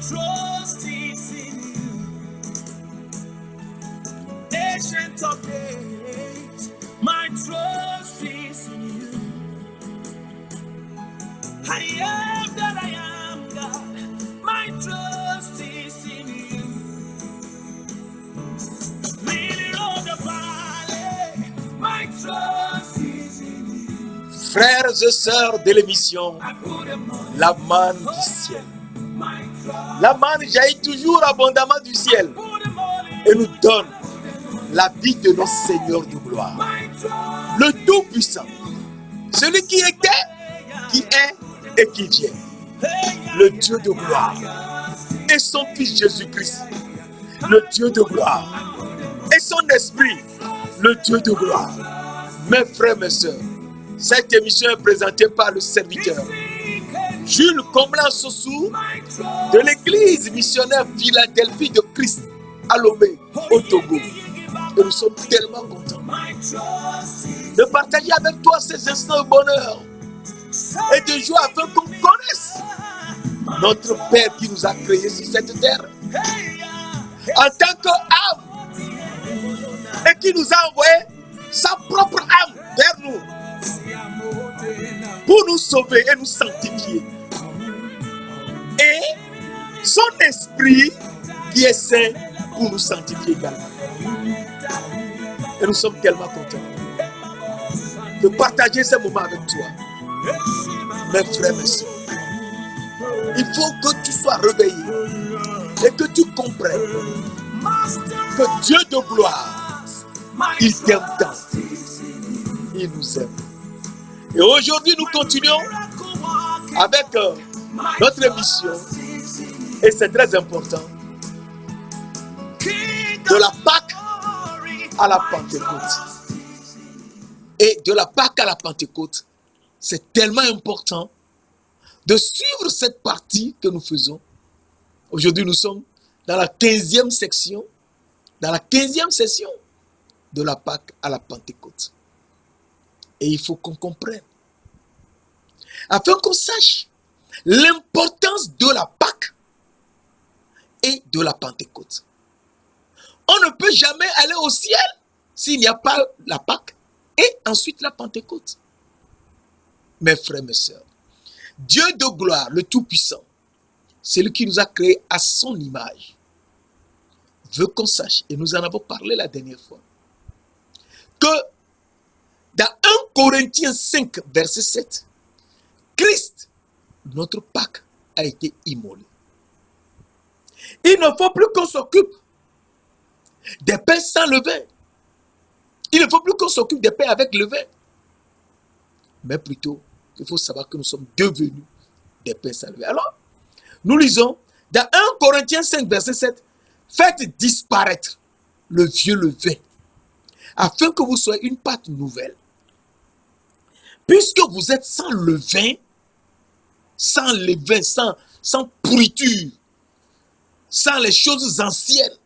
trust is in you, ancient of days. My trust is in you. I am that I am, God. My trust is in you. Lily of the valley, my trust is in you. Frères et sœurs de l'émission, la manne du ciel. La manne jaillit toujours abondamment du ciel et nous donne la vie de notre Seigneur de gloire. Le Tout-Puissant, celui qui était, qui est et qui vient. Le Dieu de gloire et son Fils Jésus-Christ, le Dieu de gloire et son Esprit, le Dieu de gloire. Mes frères, mes sœurs, cette émission est présentée par le serviteur Jules Comblan-Sossou de l'église missionnaire Philadelphie de Christ à Lomé, au Togo. Et nous sommes tellement contents de partager avec toi ces instants de bonheur et de joie afin qu'on connaisse notre Père qui nous a créés sur cette terre en tant qu'âme et qui nous a envoyé sa propre âme vers nous pour nous sauver et nous sanctifier. Et son esprit qui est saint pour nous sanctifier également. Et nous sommes tellement contents de partager ce moment avec toi, mes frères, mes soeurs. Il faut que tu sois réveillé et que tu comprennes que Dieu de gloire, il t'aime tant. Il nous aime. Et aujourd'hui, nous continuons avec notre émission. Et c'est très important. De la Pâque à la Pentecôte. Et de la Pâque à la Pentecôte, c'est tellement important de suivre cette partie que nous faisons. Aujourd'hui, nous sommes dans la 15e section, dans la 15e session de la Pâque à la Pentecôte. Et il faut qu'on comprenne, afin qu'on sache l'importance de la Pâque et de la Pentecôte. On ne peut jamais aller au ciel s'il n'y a pas la Pâque et ensuite la Pentecôte. Mes frères, mes sœurs, Dieu de gloire, le Tout-Puissant, celui qui nous a créés à son image, veut qu'on sache, et nous en avons parlé la dernière fois, que dans 1 Corinthiens 5, verset 7, Christ, notre Pâque, a été immolé. Il ne faut plus qu'on s'occupe des pains sans levain. Il ne faut plus qu'on s'occupe des pains avec levain. Mais plutôt, il faut savoir que nous sommes devenus des pains sans levain. Alors, nous lisons dans 1 Corinthiens 5, verset 7, faites disparaître le vieux levain, afin que vous soyez une pâte nouvelle. Puisque vous êtes sans levain, sans pourriture, sans les choses anciennes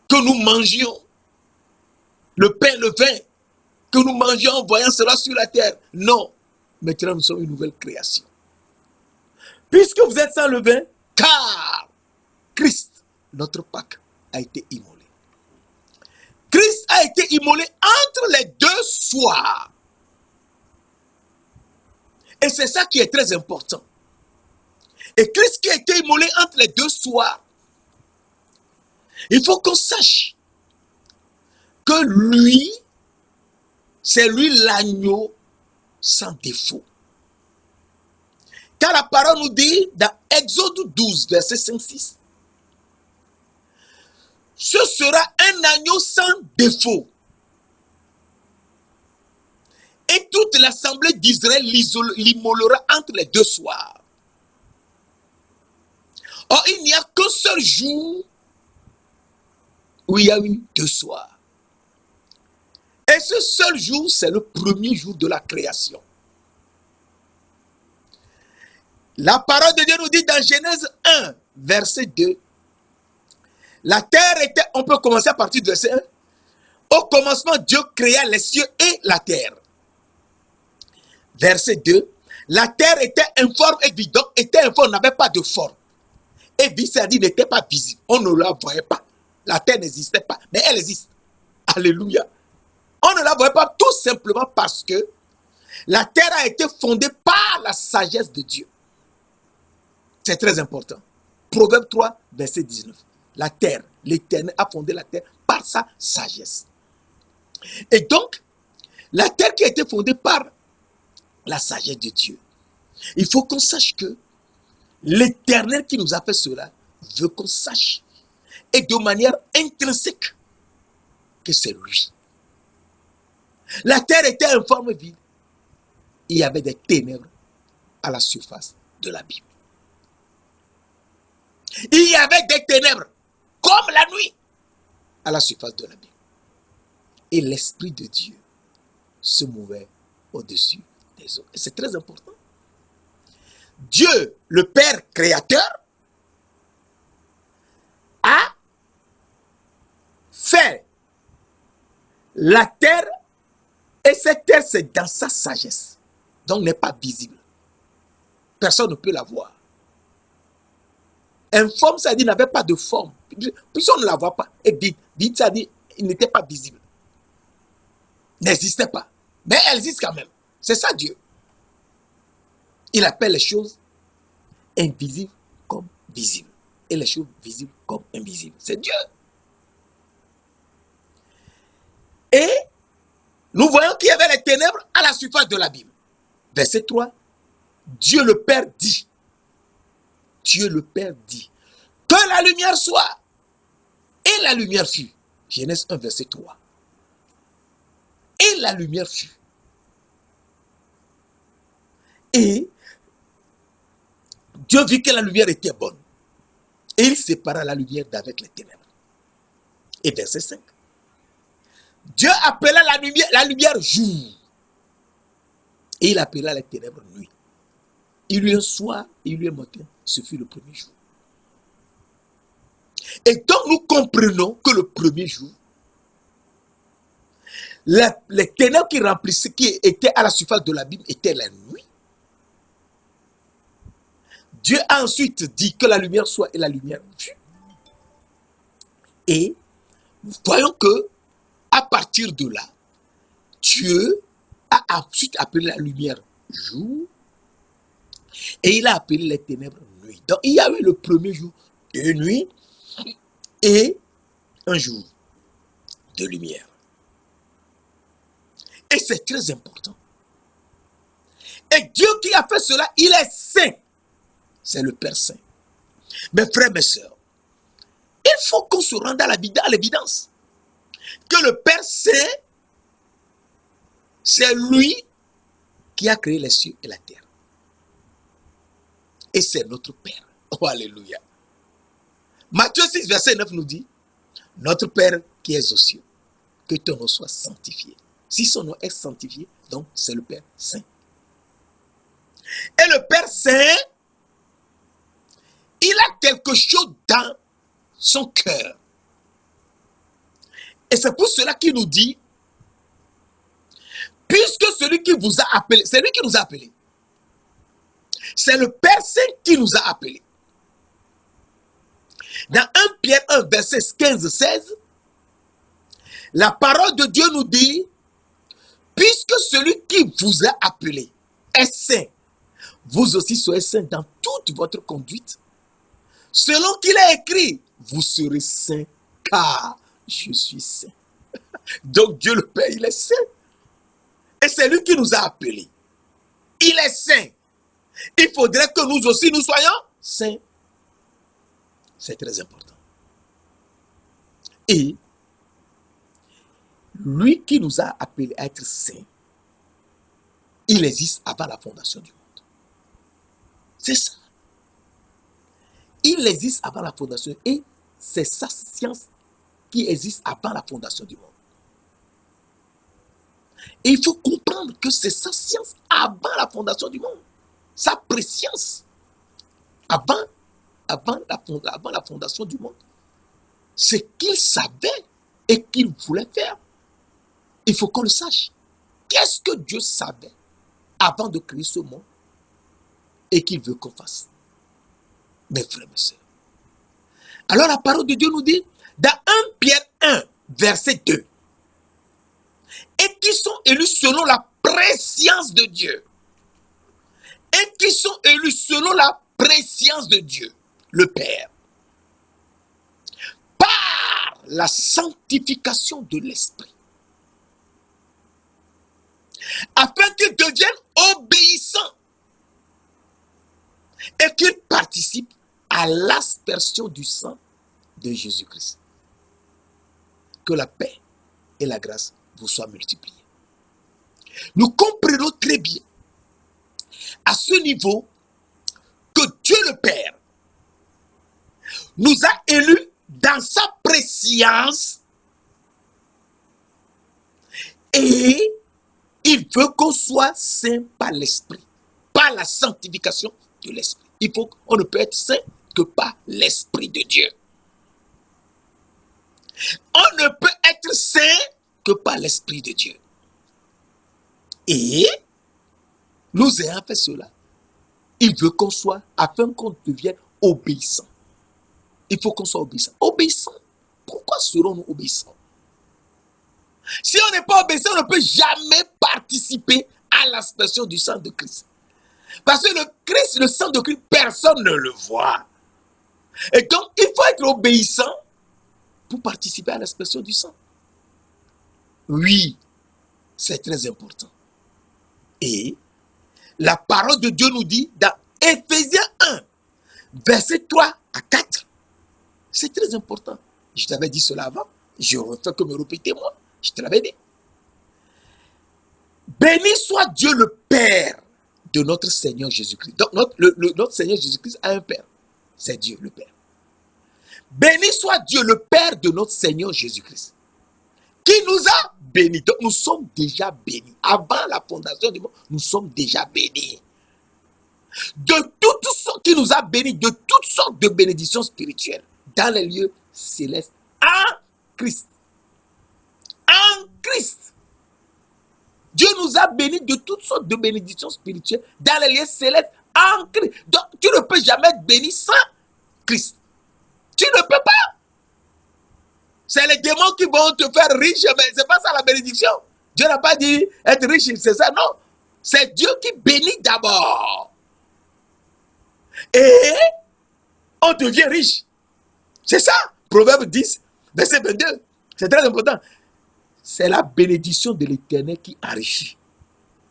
que nous mangions, le pain, le vin que nous mangions en voyant cela sur la terre. Non, maintenant nous sommes une nouvelle création. Puisque vous êtes sans levain, car Christ, notre Pâque, a été immolé. Christ a été immolé entre les deux soirs. Et c'est ça qui est très important. Et Christ qui a été immolé entre les deux soirs, il faut qu'on sache que lui, c'est lui l'agneau sans défaut. Car la parole nous dit dans Exode 12, verset 5-6, ce sera un agneau sans défaut. Et toute l'assemblée d'Israël l'immolera entre les deux soirs. Or, il n'y a qu'un seul jour où il y a eu deux soirs. Et ce seul jour, c'est le premier jour de la création. La parole de Dieu nous dit dans Genèse 1, verset 2, la terre était, on peut commencer à partir du verset 1, au commencement, Dieu créa les cieux et la terre. Verset 2, la terre était informe et vide, donc était informe, n'avait pas de forme. Et vie, c'est-à-dire n'était pas visible. On ne la voyait pas. La terre n'existait pas, mais elle existe. Alléluia. On ne la voyait pas tout simplement parce que la terre a été fondée par la sagesse de Dieu. C'est très important. Proverbe 3, verset 19. La terre, l'Éternel a fondé la terre par sa sagesse. Et donc, la terre qui a été fondée par la sagesse de Dieu, il faut qu'on sache que l'Éternel qui nous a fait cela veut qu'on sache, et de manière intrinsèque, que c'est lui. La terre était en forme vide. Il y avait des ténèbres à la surface de l'abîme. Il y avait des ténèbres, comme la nuit, à la surface de l'abîme. Et l'Esprit de Dieu se mouvait au-dessus des eaux. Et c'est très important. Dieu, le Père créateur, a fait la terre, et cette terre, c'est dans sa sagesse. Donc, n'est pas visible. Personne ne peut la voir. Informe, ça dit, n'avait pas de forme. Puisqu'on ne la voit pas. Et vide, ça dit, il n'était pas visible. N'existait pas. Mais elle existe quand même. C'est ça Dieu. Il appelle les choses invisibles comme visibles. Et les choses visibles comme invisibles. C'est Dieu. Et nous voyons qu'il y avait les ténèbres à la surface de l'abîme. Verset 3. Dieu le Père dit. Dieu le Père dit. Que la lumière soit. Et la lumière fut. Genèse 1, verset 3. Et la lumière fut. Et Dieu vit que la lumière était bonne. Et il sépara la lumière d'avec les ténèbres. Et verset 5. Dieu appela la lumière jour. Et il appela les ténèbres nuit. Il y eut un soir et il y eut un matin. Ce fut le premier jour. Et donc nous comprenons que le premier jour, les ténèbres qui remplissaient, qui étaient à la surface de l'abîme, étaient la nuit. Dieu a ensuite dit que la lumière soit, et la lumière fut. Et voyons que à partir de là, Dieu a ensuite appelé la lumière jour et il a appelé les ténèbres nuit. Donc il y a eu le premier jour de nuit et un jour de lumière. Et c'est très important. Et Dieu qui a fait cela, il est saint. C'est le Père Saint. Mes frères, mes sœurs, il faut qu'on se rende à l'évidence que le Père Saint, c'est lui qui a créé les cieux et la terre. Et c'est notre Père. Oh, alléluia. Matthieu 6, verset 9 nous dit, notre Père qui est aux cieux, que ton nom soit sanctifié. Si son nom est sanctifié, donc c'est le Père Saint. Et le Père Saint, il a quelque chose dans son cœur. Et c'est pour cela qu'il nous dit, puisque celui qui vous a appelé, c'est lui qui nous a appelés. C'est le Père Saint qui nous a appelés. Dans 1 Pierre 1, verset 15-16, la parole de Dieu nous dit, puisque celui qui vous a appelé est saint, vous aussi soyez saints dans toute votre conduite. Selon qu'il est écrit, vous serez saints, car je suis saint. Donc Dieu le Père, il est saint. Et c'est lui qui nous a appelés. Il est saint. Il faudrait que nous aussi, nous soyons saints. C'est très important. Et lui qui nous a appelés à être saints, il existe avant la fondation du monde. C'est ça. Il existe avant la fondation et c'est sa science qui existe avant la fondation du monde. Et il faut comprendre que c'est sa science avant la fondation du monde. Sa préscience avant la fondation du monde. Ce qu'il savait et qu'il voulait faire. Il faut qu'on le sache. Qu'est-ce que Dieu savait avant de créer ce monde et qu'il veut qu'on fasse? Mes frères, mes sœurs, Alors la parole de Dieu nous dit, dans 1 Pierre 1, verset 2, et qui sont élus selon la préscience de Dieu. Et qui sont élus selon la préscience de Dieu, le Père, par la sanctification de l'Esprit, afin qu'ils deviennent obéissants et qu'ils participent à l'aspersion du sang de Jésus-Christ. Que la paix et la grâce vous soient multipliées. Nous comprenons très bien à ce niveau que Dieu le Père nous a élus dans sa préscience et il veut qu'on soit saint par l'Esprit, par la sanctification de l'Esprit. On ne peut être saint que par l'Esprit de Dieu. On ne peut être saint que par l'Esprit de Dieu. Et nous ayant fait cela, il veut qu'on soit, afin qu'on devienne obéissant. Il faut qu'on soit obéissant. Obéissant. Pourquoi serons-nous obéissants? Si on n'est pas obéissant, on ne peut jamais participer à l'aspersion du sang de Christ. Parce que le Christ, le sang de Christ, personne ne le voit. Et donc, il faut être obéissant pour participer à l'aspersion du sang. Oui, c'est très important. Et la parole de Dieu nous dit dans Éphésiens 1, verset 3 à 4. C'est très important. Je t'avais dit cela avant. Je ne fais que me répéter moi. Je te l'avais dit. Béni soit Dieu le Père de notre Seigneur Jésus-Christ. Donc notre Seigneur Jésus-Christ a un Père. C'est Dieu le Père. Béni soit Dieu le Père de notre Seigneur Jésus-Christ, qui nous a bénis. Donc nous sommes déjà bénis. Avant la fondation du monde, nous sommes déjà bénis. De toutes sortes, qui nous a bénis de toutes sortes de bénédictions spirituelles dans les lieux célestes en Christ. En Christ. Dieu nous a bénis de toutes sortes de bénédictions spirituelles dans les lieux célestes en Christ. Donc tu ne peux jamais être béni sans Christ. Tu ne peux pas. C'est les démons qui vont te faire riche, mais ce n'est pas ça la bénédiction. Dieu n'a pas dit être riche, c'est ça, non. C'est Dieu qui bénit d'abord. Et on devient riche. C'est ça. Proverbe 10, verset 22. C'est très important. C'est la bénédiction de l'Éternel qui enrichit.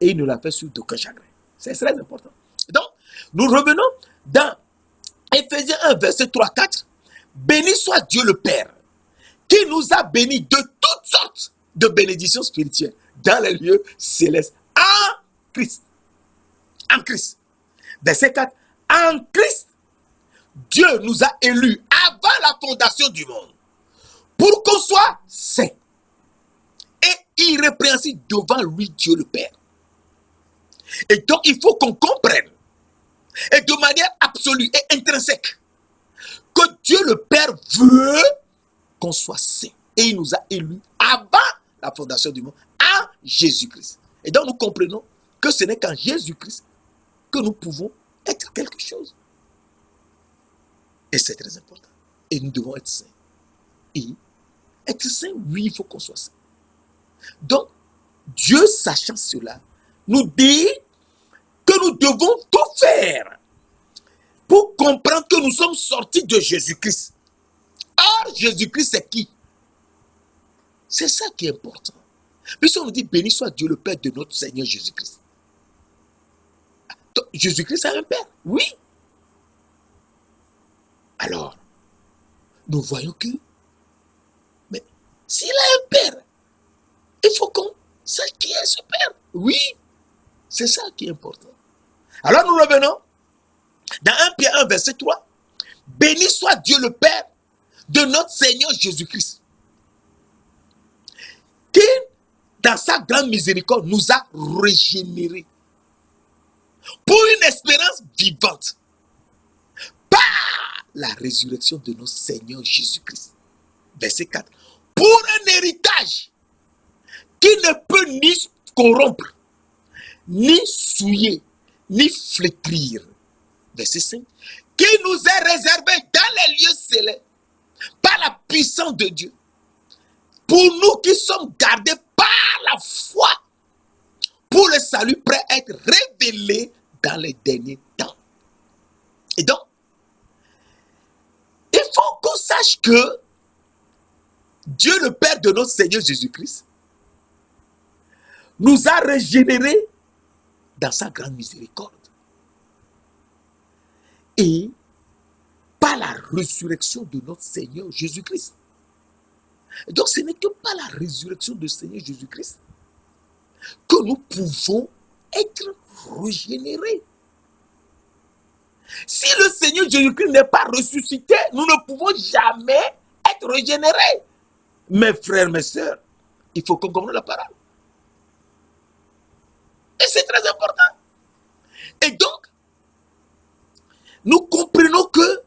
Et il ne l'a fait sur d'aucun chagrin. C'est très important. Donc, nous revenons dans Éphésiens 1, verset 3-4. Béni soit Dieu le Père, qui nous a bénis de toutes sortes de bénédictions spirituelles dans les lieux célestes en Christ. En Christ. Verset 4. En Christ, Dieu nous a élus avant la fondation du monde pour qu'on soit saints et irrépréhensibles devant lui, Dieu le Père. Et donc, il faut qu'on comprenne, et de manière absolue et intrinsèque, que Dieu le Père veut qu'on soit saint. Et il nous a élus avant la fondation du monde, en Jésus-Christ. Et donc, nous comprenons que ce n'est qu'en Jésus-Christ que nous pouvons être quelque chose. Et c'est très important. Et nous devons être saints. Et être saint, oui, il faut qu'on soit saint. Donc, Dieu, sachant cela, nous dit que nous devons tout faire pour comprendre que nous sommes sortis de Jésus-Christ. Or, Jésus-Christ, c'est qui? C'est ça qui est important. Puisqu'on nous dit, béni soit Dieu le Père de notre Seigneur Jésus-Christ. Jésus-Christ a un Père, oui. Alors, nous voyons que, mais s'il a un Père, il faut qu'on sache qui est ce Père. Oui, c'est ça qui est important. Alors nous revenons dans 1 Pierre 1, verset 3. Béni soit Dieu le Père de notre Seigneur Jésus-Christ, qui, dans sa grande miséricorde, nous a régénérés pour une espérance vivante par la résurrection de notre Seigneur Jésus-Christ. Verset 4. Pour un héritage qui ne peut ni corrompre, ni souiller, ni flétrir. Verset 5. Qui nous est réservé dans les lieux célestes par la puissance de Dieu, pour nous qui sommes gardés par la foi, pour le salut prêt à être révélé dans les derniers temps. Et donc, il faut qu'on sache que Dieu, le Père de notre Seigneur Jésus-Christ, nous a régénérés dans sa grande miséricorde. Et par la résurrection de notre Seigneur Jésus-Christ. Donc ce n'est que par la résurrection de Seigneur Jésus-Christ que nous pouvons être régénérés. Si le Seigneur Jésus-Christ n'est pas ressuscité, nous ne pouvons jamais être régénérés. Mes frères, mes sœurs, il faut qu'on comprenne la parole. Et c'est très important. Et donc, nous comprenons que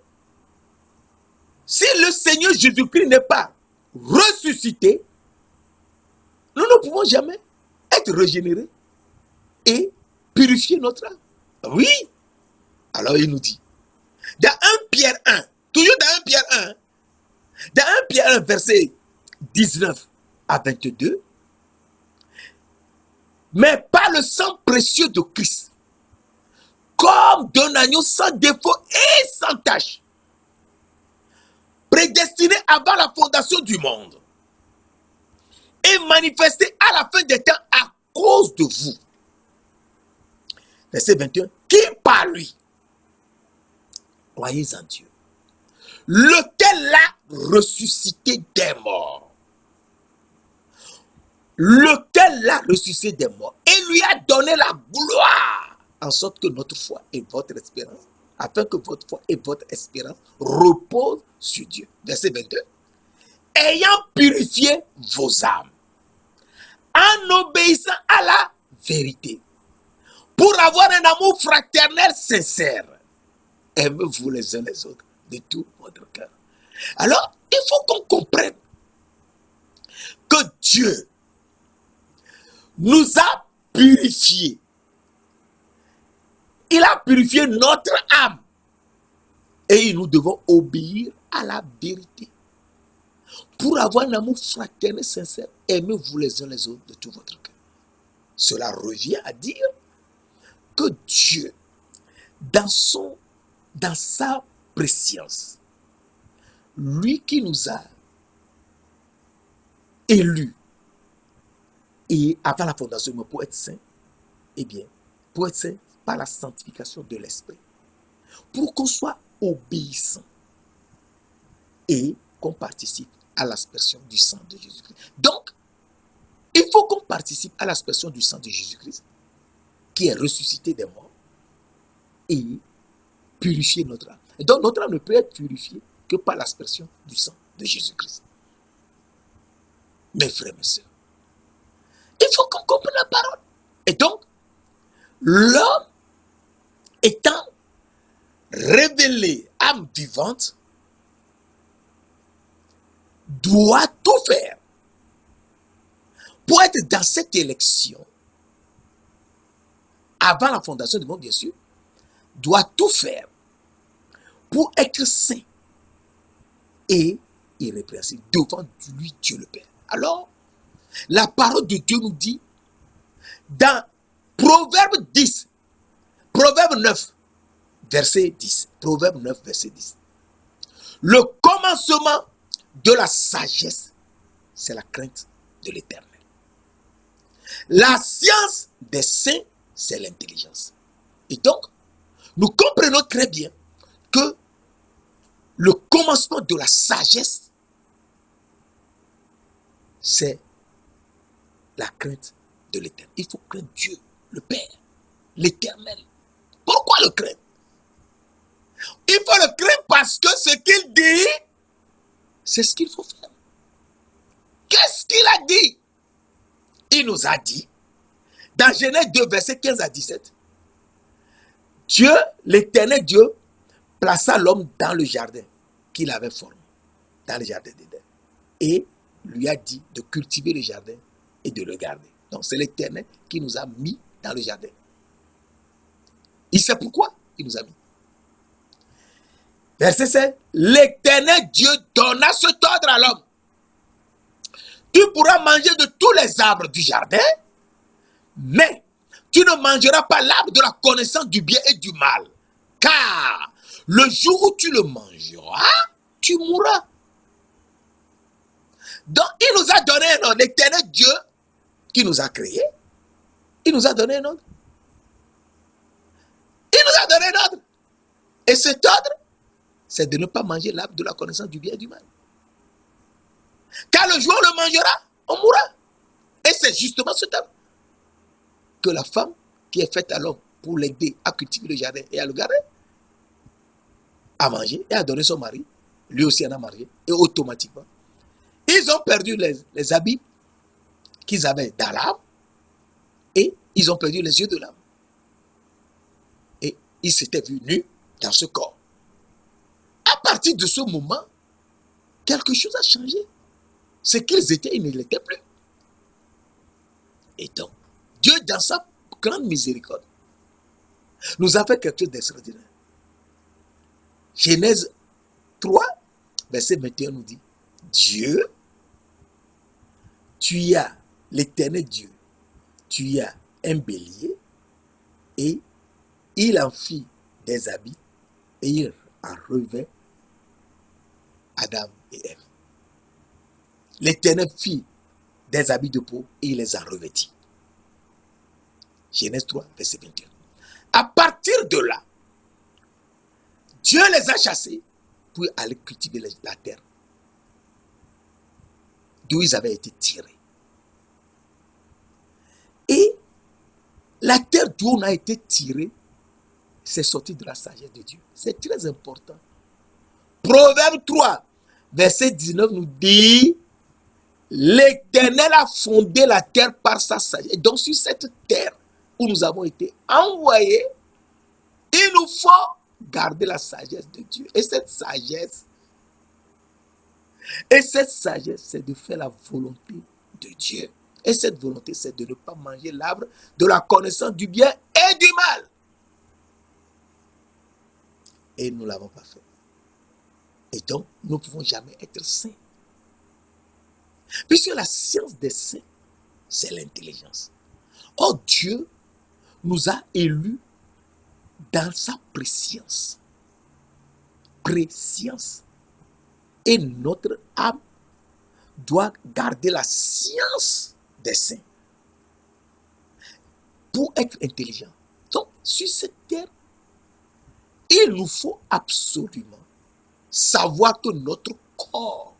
si le Seigneur Jésus-Christ n'est pas ressuscité, nous ne pouvons jamais être régénérés et purifier notre âme. Oui. Alors il nous dit, dans 1 Pierre 1, toujours dans 1 Pierre 1, dans 1 Pierre 1, verset 19 à 22, mais par le sang précieux de Christ, comme d'un agneau sans défaut et sans tache, prédestiné avant la fondation du monde, et manifesté à la fin des temps à cause de vous. Verset 21, qui par lui, croyez en Dieu, lequel l'a ressuscité des morts. Lequel l'a ressuscité des morts et lui a donné la gloire, en sorte que notre foi et votre espérance, afin que votre foi et votre espérance reposent sur Dieu. Verset 22. Ayant purifié vos âmes, en obéissant à la vérité, pour avoir un amour fraternel sincère, aimez-vous les uns les autres de tout votre cœur. Alors, il faut qu'on comprenne que Dieu nous a purifiés. Il a purifié notre âme. Et nous devons obéir à la vérité. Pour avoir un amour fraternel sincère, aimez-vous les uns les autres de tout votre cœur. Cela revient à dire que Dieu, dans sa préscience, lui qui nous a élus, et avant la fondation du monde, pour être saint, eh bien, pour être saint par la sanctification de l'esprit, pour qu'on soit obéissant et qu'on participe à l'aspersion du sang de Jésus-Christ. Donc, il faut qu'on participe à l'aspersion du sang de Jésus-Christ, qui est ressuscité des morts, et purifier notre âme. Et donc, notre âme ne peut être purifiée que par l'aspersion du sang de Jésus-Christ. Mes frères, mes sœurs, il faut qu'on comprenne la parole. Et donc, l'homme étant révélé, âme vivante, doit tout faire pour être dans cette élection, avant la fondation du monde, bien sûr, doit tout faire pour être saint et irrépréhensible devant lui, Dieu le Père. Alors, la parole de Dieu nous dit, dans Proverbe 10, Proverbe 9, verset 10, Proverbe 9, verset 10, le commencement de la sagesse, c'est la crainte de l'Éternel. La science des saints, c'est l'intelligence. Et donc, nous comprenons très bien que le commencement de la sagesse, c'est la crainte de l'Éternel. Il faut craindre Dieu, le Père, l'Éternel. Pourquoi le craindre? Il faut le craindre parce que ce qu'il dit, c'est ce qu'il faut faire. Qu'est-ce qu'il a dit? Il nous a dit, dans Genèse 2, versets 15 à 17, Dieu, l'Éternel Dieu, plaça l'homme dans le jardin qu'il avait formé, dans le jardin d'Éden, et lui a dit de cultiver le jardin et de le garder. Donc c'est l'Éternel qui nous a mis dans le jardin. Il sait pourquoi il nous a mis. Verset 7. L'Éternel Dieu donna cet ordre à l'homme. Tu pourras manger de tous les arbres du jardin, mais tu ne mangeras pas l'arbre de la connaissance du bien et du mal. Car le jour où tu le mangeras, tu mourras. Donc, il nous a donné un ordre. L'Éternel Dieu qui nous a créés, il nous a donné un ordre. Il nous a donné un ordre. Et cet ordre, c'est de ne pas manger l'arbre de la connaissance du bien et du mal. Car le jour où on le mangera, on mourra. Et c'est justement ce temps que la femme qui est faite à l'homme pour l'aider à cultiver le jardin et à le garder, a mangé et a donné son mari. Lui aussi en a mangé. Et automatiquement, ils ont perdu les habits qu'ils avaient dans l'âme et ils ont perdu les yeux de l'âme. Et ils s'étaient vus nus dans ce corps. À partir de ce moment, quelque chose a changé. Ce qu'ils étaient, ils ne l'étaient plus. Et donc, Dieu, dans sa grande miséricorde, nous a fait quelque chose d'extraordinaire. Genèse 3, verset 21 nous dit, Dieu, tu as l'Éternel Dieu, tu as un bélier et il en fit des habits et il en revêt Adam et Ève. L'Éternel fit des habits de peau et il les en revêtit. Genèse 3, verset 21. À partir de là, Dieu les a chassés pour aller cultiver la terre d'où ils avaient été tirés. Et la terre d'où on a été tiré, c'est sorti de la sagesse de Dieu. C'est très important. Proverbe 3, verset 19 nous dit, l'Éternel a fondé la terre par sa sagesse. Et donc sur cette terre où nous avons été envoyés, il nous faut garder la sagesse de Dieu. Et cette sagesse, c'est de faire la volonté de Dieu. Et cette volonté, c'est de ne pas manger l'arbre de la connaissance du bien et du mal. Et nous ne l'avons pas fait. Et donc, nous ne pouvons jamais être saints. Puisque la science des saints, c'est l'intelligence. Or, Dieu nous a élus dans sa préscience. Préscience. Et notre âme doit garder la science des saints pour être intelligent. Donc, sur cette terre, il nous faut absolument savoir que notre corps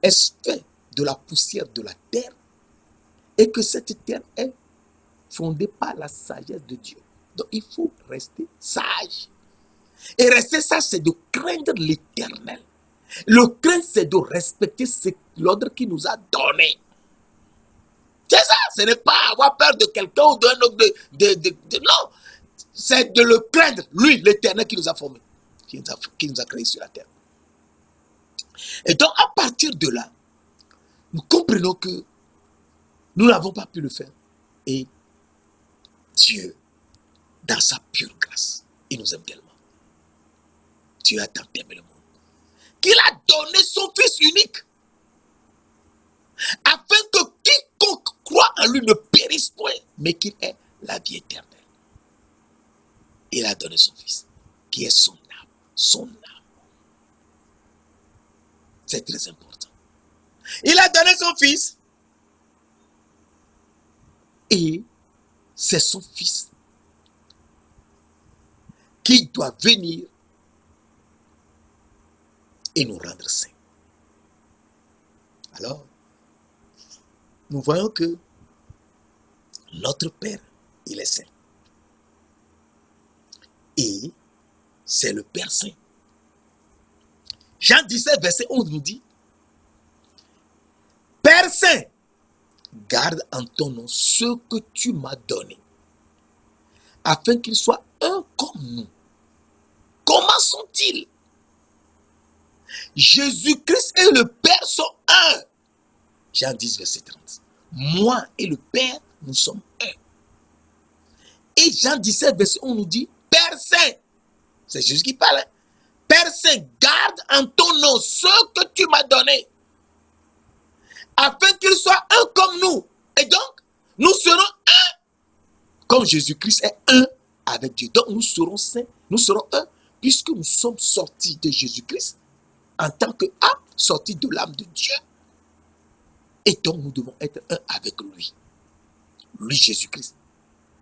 est fait de la poussière de la terre et que cette terre est fondée par la sagesse de Dieu. Donc, il faut rester sage. Et rester sage, c'est de craindre l'Éternel. Le craindre, c'est de respecter l'ordre qu'il nous a donné. C'est ça, ce n'est pas avoir peur de quelqu'un ou d'un autre. Non, c'est de le craindre, lui, l'Éternel qui nous a formés, qui nous a créés sur la terre. Et donc, à partir de là, nous comprenons que nous n'avons pas pu le faire. Et Dieu, dans sa pure grâce, il nous aime tellement. Dieu a tant aimé le monde qu'il a donné son Fils unique, afin que quiconque croit en lui ne périsse point, mais qu'il ait la vie éternelle. Il a donné son Fils, qui est son âme, son âme. C'est très important. Il a donné son Fils, et c'est son Fils qui doit venir et nous rendre saints. Alors, nous voyons que notre Père, il est saint. Et c'est le Père saint. Jean 17, verset 11 nous dit, Père saint, garde en ton nom ce que tu m'as donné, afin qu'ils soient un comme nous. Comment sont-ils? Jésus-Christ et le Père sont un. Jean 10, verset 30. Moi et le Père, nous sommes un. Et Jean 17, verset 1 nous dit, Père saint, c'est Jésus qui parle. Père Saint, garde en ton nom ceux que tu m'as donnés, afin qu'ils soient un comme nous. Et donc, nous serons un, comme Jésus-Christ est un avec Dieu. Donc, nous serons saints, nous serons un, puisque nous sommes sortis de Jésus-Christ en tant qu'âme, sortis de l'âme de Dieu. Et donc, nous devons être un avec lui. Lui, Jésus-Christ.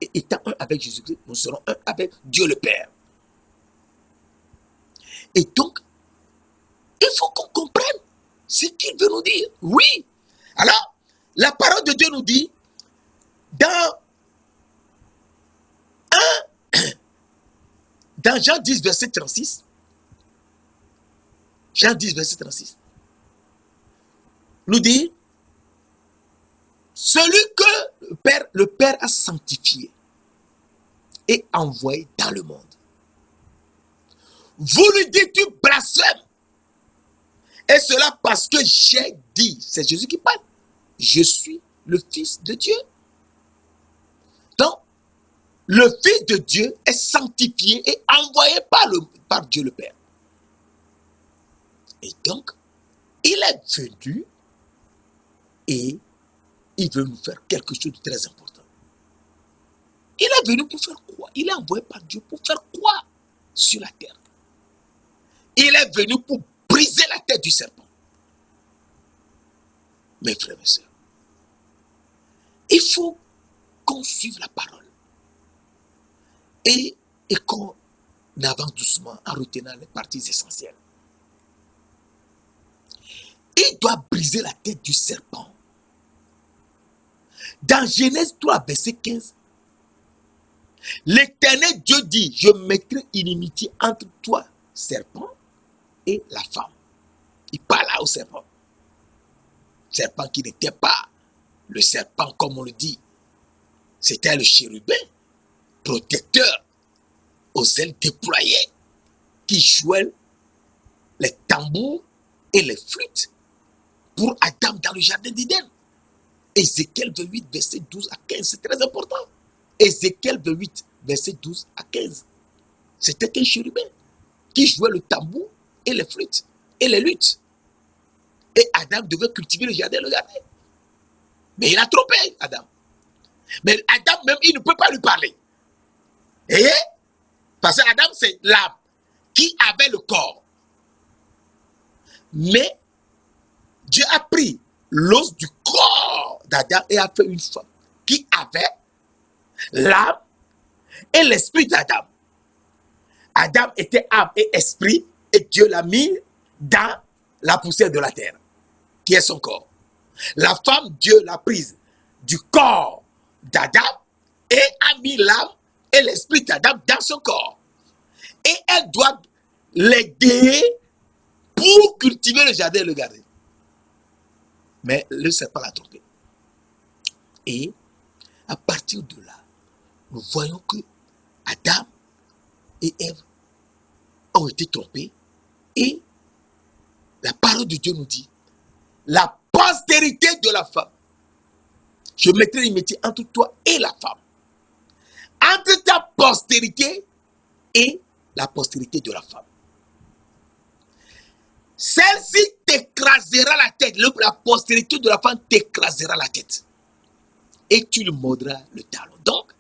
Et étant un avec Jésus-Christ, nous serons un avec Dieu le Père. Et donc, il faut qu'on comprenne ce qu'il veut nous dire. Oui. Alors, la parole de Dieu nous dit, dans Jean 10, verset 36, Jean 10, verset 36, nous dit, celui que le Père a sanctifié et envoyé dans le monde. Vous lui dites, tu blasphèmes. Et cela parce que j'ai dit, c'est Jésus qui parle, je suis le Fils de Dieu. Donc, le Fils de Dieu est sanctifié et envoyé par Dieu le Père. Et donc, il est venu et il veut nous faire quelque chose de très important. Il est venu pour faire quoi? Il est envoyé par Dieu pour faire quoi sur la terre? Il est venu pour briser la tête du serpent. Mes frères et sœurs, il faut qu'on suive la parole et qu'on avance doucement en retenant les parties essentielles. Il doit briser la tête du serpent. Dans Genèse 3, verset 15, l'Éternel Dieu dit, je mettrai inimitié entre toi, serpent, et la femme. Il parle là au serpent. Serpent qui n'était pas le serpent comme on le dit. C'était le chérubin, protecteur, aux ailes déployées, qui jouait les tambours et les flûtes pour Adam dans le jardin d'Éden. Ézéchiel 28, verset 12 à 15, c'est très important. Ézéchiel 28, verset 12 à 15. C'était un chérubin qui jouait le tambour et les flûtes et les luttes. Et Adam devait cultiver le jardin, le garder. Mais il a trompé Adam. Mais Adam même, il ne peut pas lui parler. Et parce que Adam, c'est l'âme qui avait le corps. Mais Dieu a pris l'os du corps d'Adam et a fait une femme qui avait l'âme et l'esprit d'Adam. Adam était âme et esprit et Dieu l'a mis dans la poussière de la terre, qui est son corps. La femme, Dieu l'a prise du corps d'Adam et a mis l'âme et l'esprit d'Adam dans son corps. Et elle doit l'aider pour cultiver le jardin et le garder. Mais le serpent l'a trompé. Et à partir de là, nous voyons que Adam et Ève ont été trompés. Et la parole de Dieu nous dit, la postérité de la femme, je mettrai l'imitié entre toi et la femme. Entre ta postérité et la postérité de la femme. Celle-ci t'écrasera la tête. La postérité de la femme t'écrasera la tête. Et tu lui mordras le talon. Donc,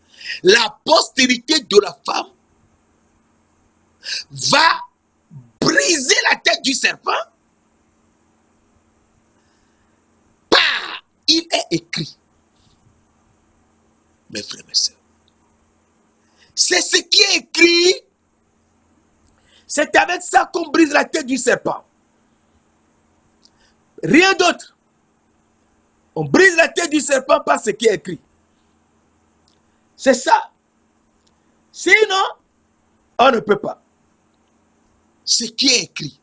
la postérité de la femme va briser la tête du serpent. Il est écrit, mes frères et mes sœurs. C'est ce qui est écrit. C'est avec ça qu'on brise la tête du serpent. Rien d'autre. On brise la tête du serpent par ce qui est écrit. C'est ça. Sinon, on ne peut pas. Ce qui est écrit.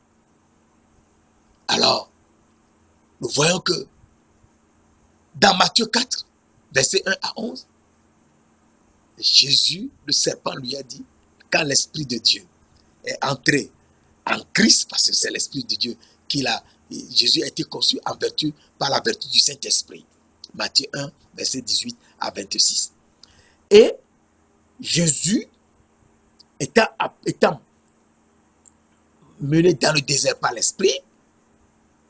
Alors, nous voyons que dans Matthieu 4, verset 1 à 11, Jésus, le serpent, lui a dit, quand l'Esprit de Dieu est entré en Christ, parce que c'est l'Esprit de Dieu Jésus a été conçu par la vertu du Saint-Esprit. Matthieu 1, verset 18 à 26. Et Jésus, étant mené dans le désert par l'esprit.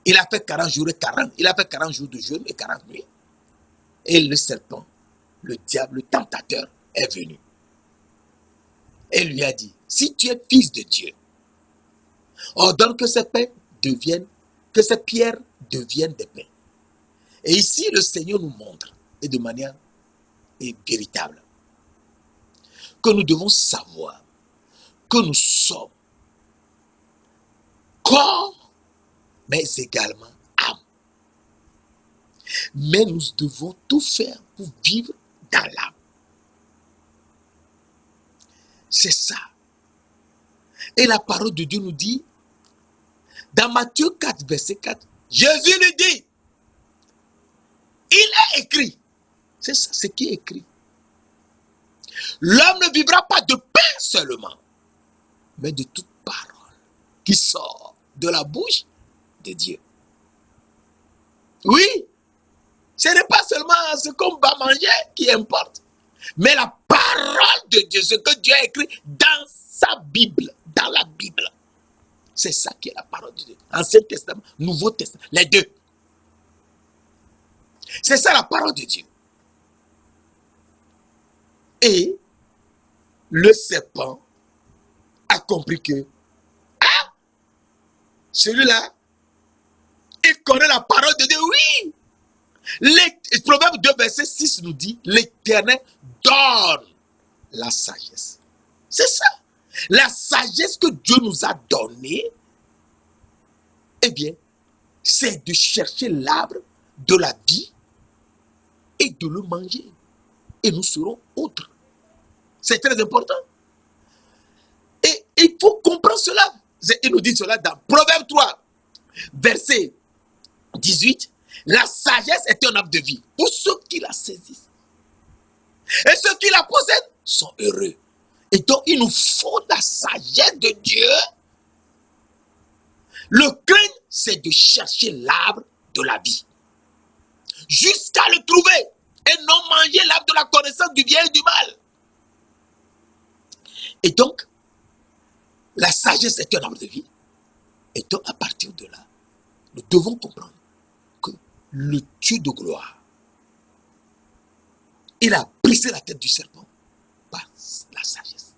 Il a fait 40 jours et 40. Il a fait 40 jours de jeûne et 40 nuits. Et le serpent, le diable, le tentateur, est venu. Et lui a dit, si tu es fils de Dieu, ordonne que ces pains deviennent, que ces pierres deviennent des pains. Et ici, le Seigneur nous montre, et de manière véritable, que nous devons savoir que nous sommes corps, mais également âme. Mais nous devons tout faire pour vivre dans l'âme. C'est ça. Et la parole de Dieu nous dit, dans Matthieu 4, verset 4, Jésus lui dit, il est écrit, c'est ça, ce qui est écrit. L'homme ne vivra pas de pain seulement, mais de toute parole qui sort de la bouche de Dieu. Oui, ce n'est pas seulement ce qu'on va manger qui importe, mais la parole de Dieu, ce que Dieu a écrit dans sa Bible, dans la Bible. C'est ça qui est la parole de Dieu. Ancien Testament, Nouveau Testament, les deux. C'est ça la parole de Dieu. Et le serpent a compris que, celui-là, il connaît la parole de Dieu, oui. Le Proverbe 2, verset 6 nous dit, l'Éternel donne la sagesse. C'est ça. La sagesse que Dieu nous a donnée, eh bien, c'est de chercher l'arbre de la vie et de le manger. Et nous serons autres. C'est très important. Et il faut comprendre cela. Il nous dit cela dans Proverbe 3, verset 18. La sagesse est un arbre de vie pour ceux qui la saisissent. Et ceux qui la possèdent sont heureux. Et donc, il nous faut la sagesse de Dieu. Le craindre, c'est de chercher l'arbre de la vie. Jusqu'à le trouver. Et non manger l'arbre de la connaissance du bien et du mal. Et donc, la sagesse est un arbre de vie. Et donc, à partir de là, nous devons comprendre que le Dieu de gloire, il a brisé la tête du serpent par la sagesse.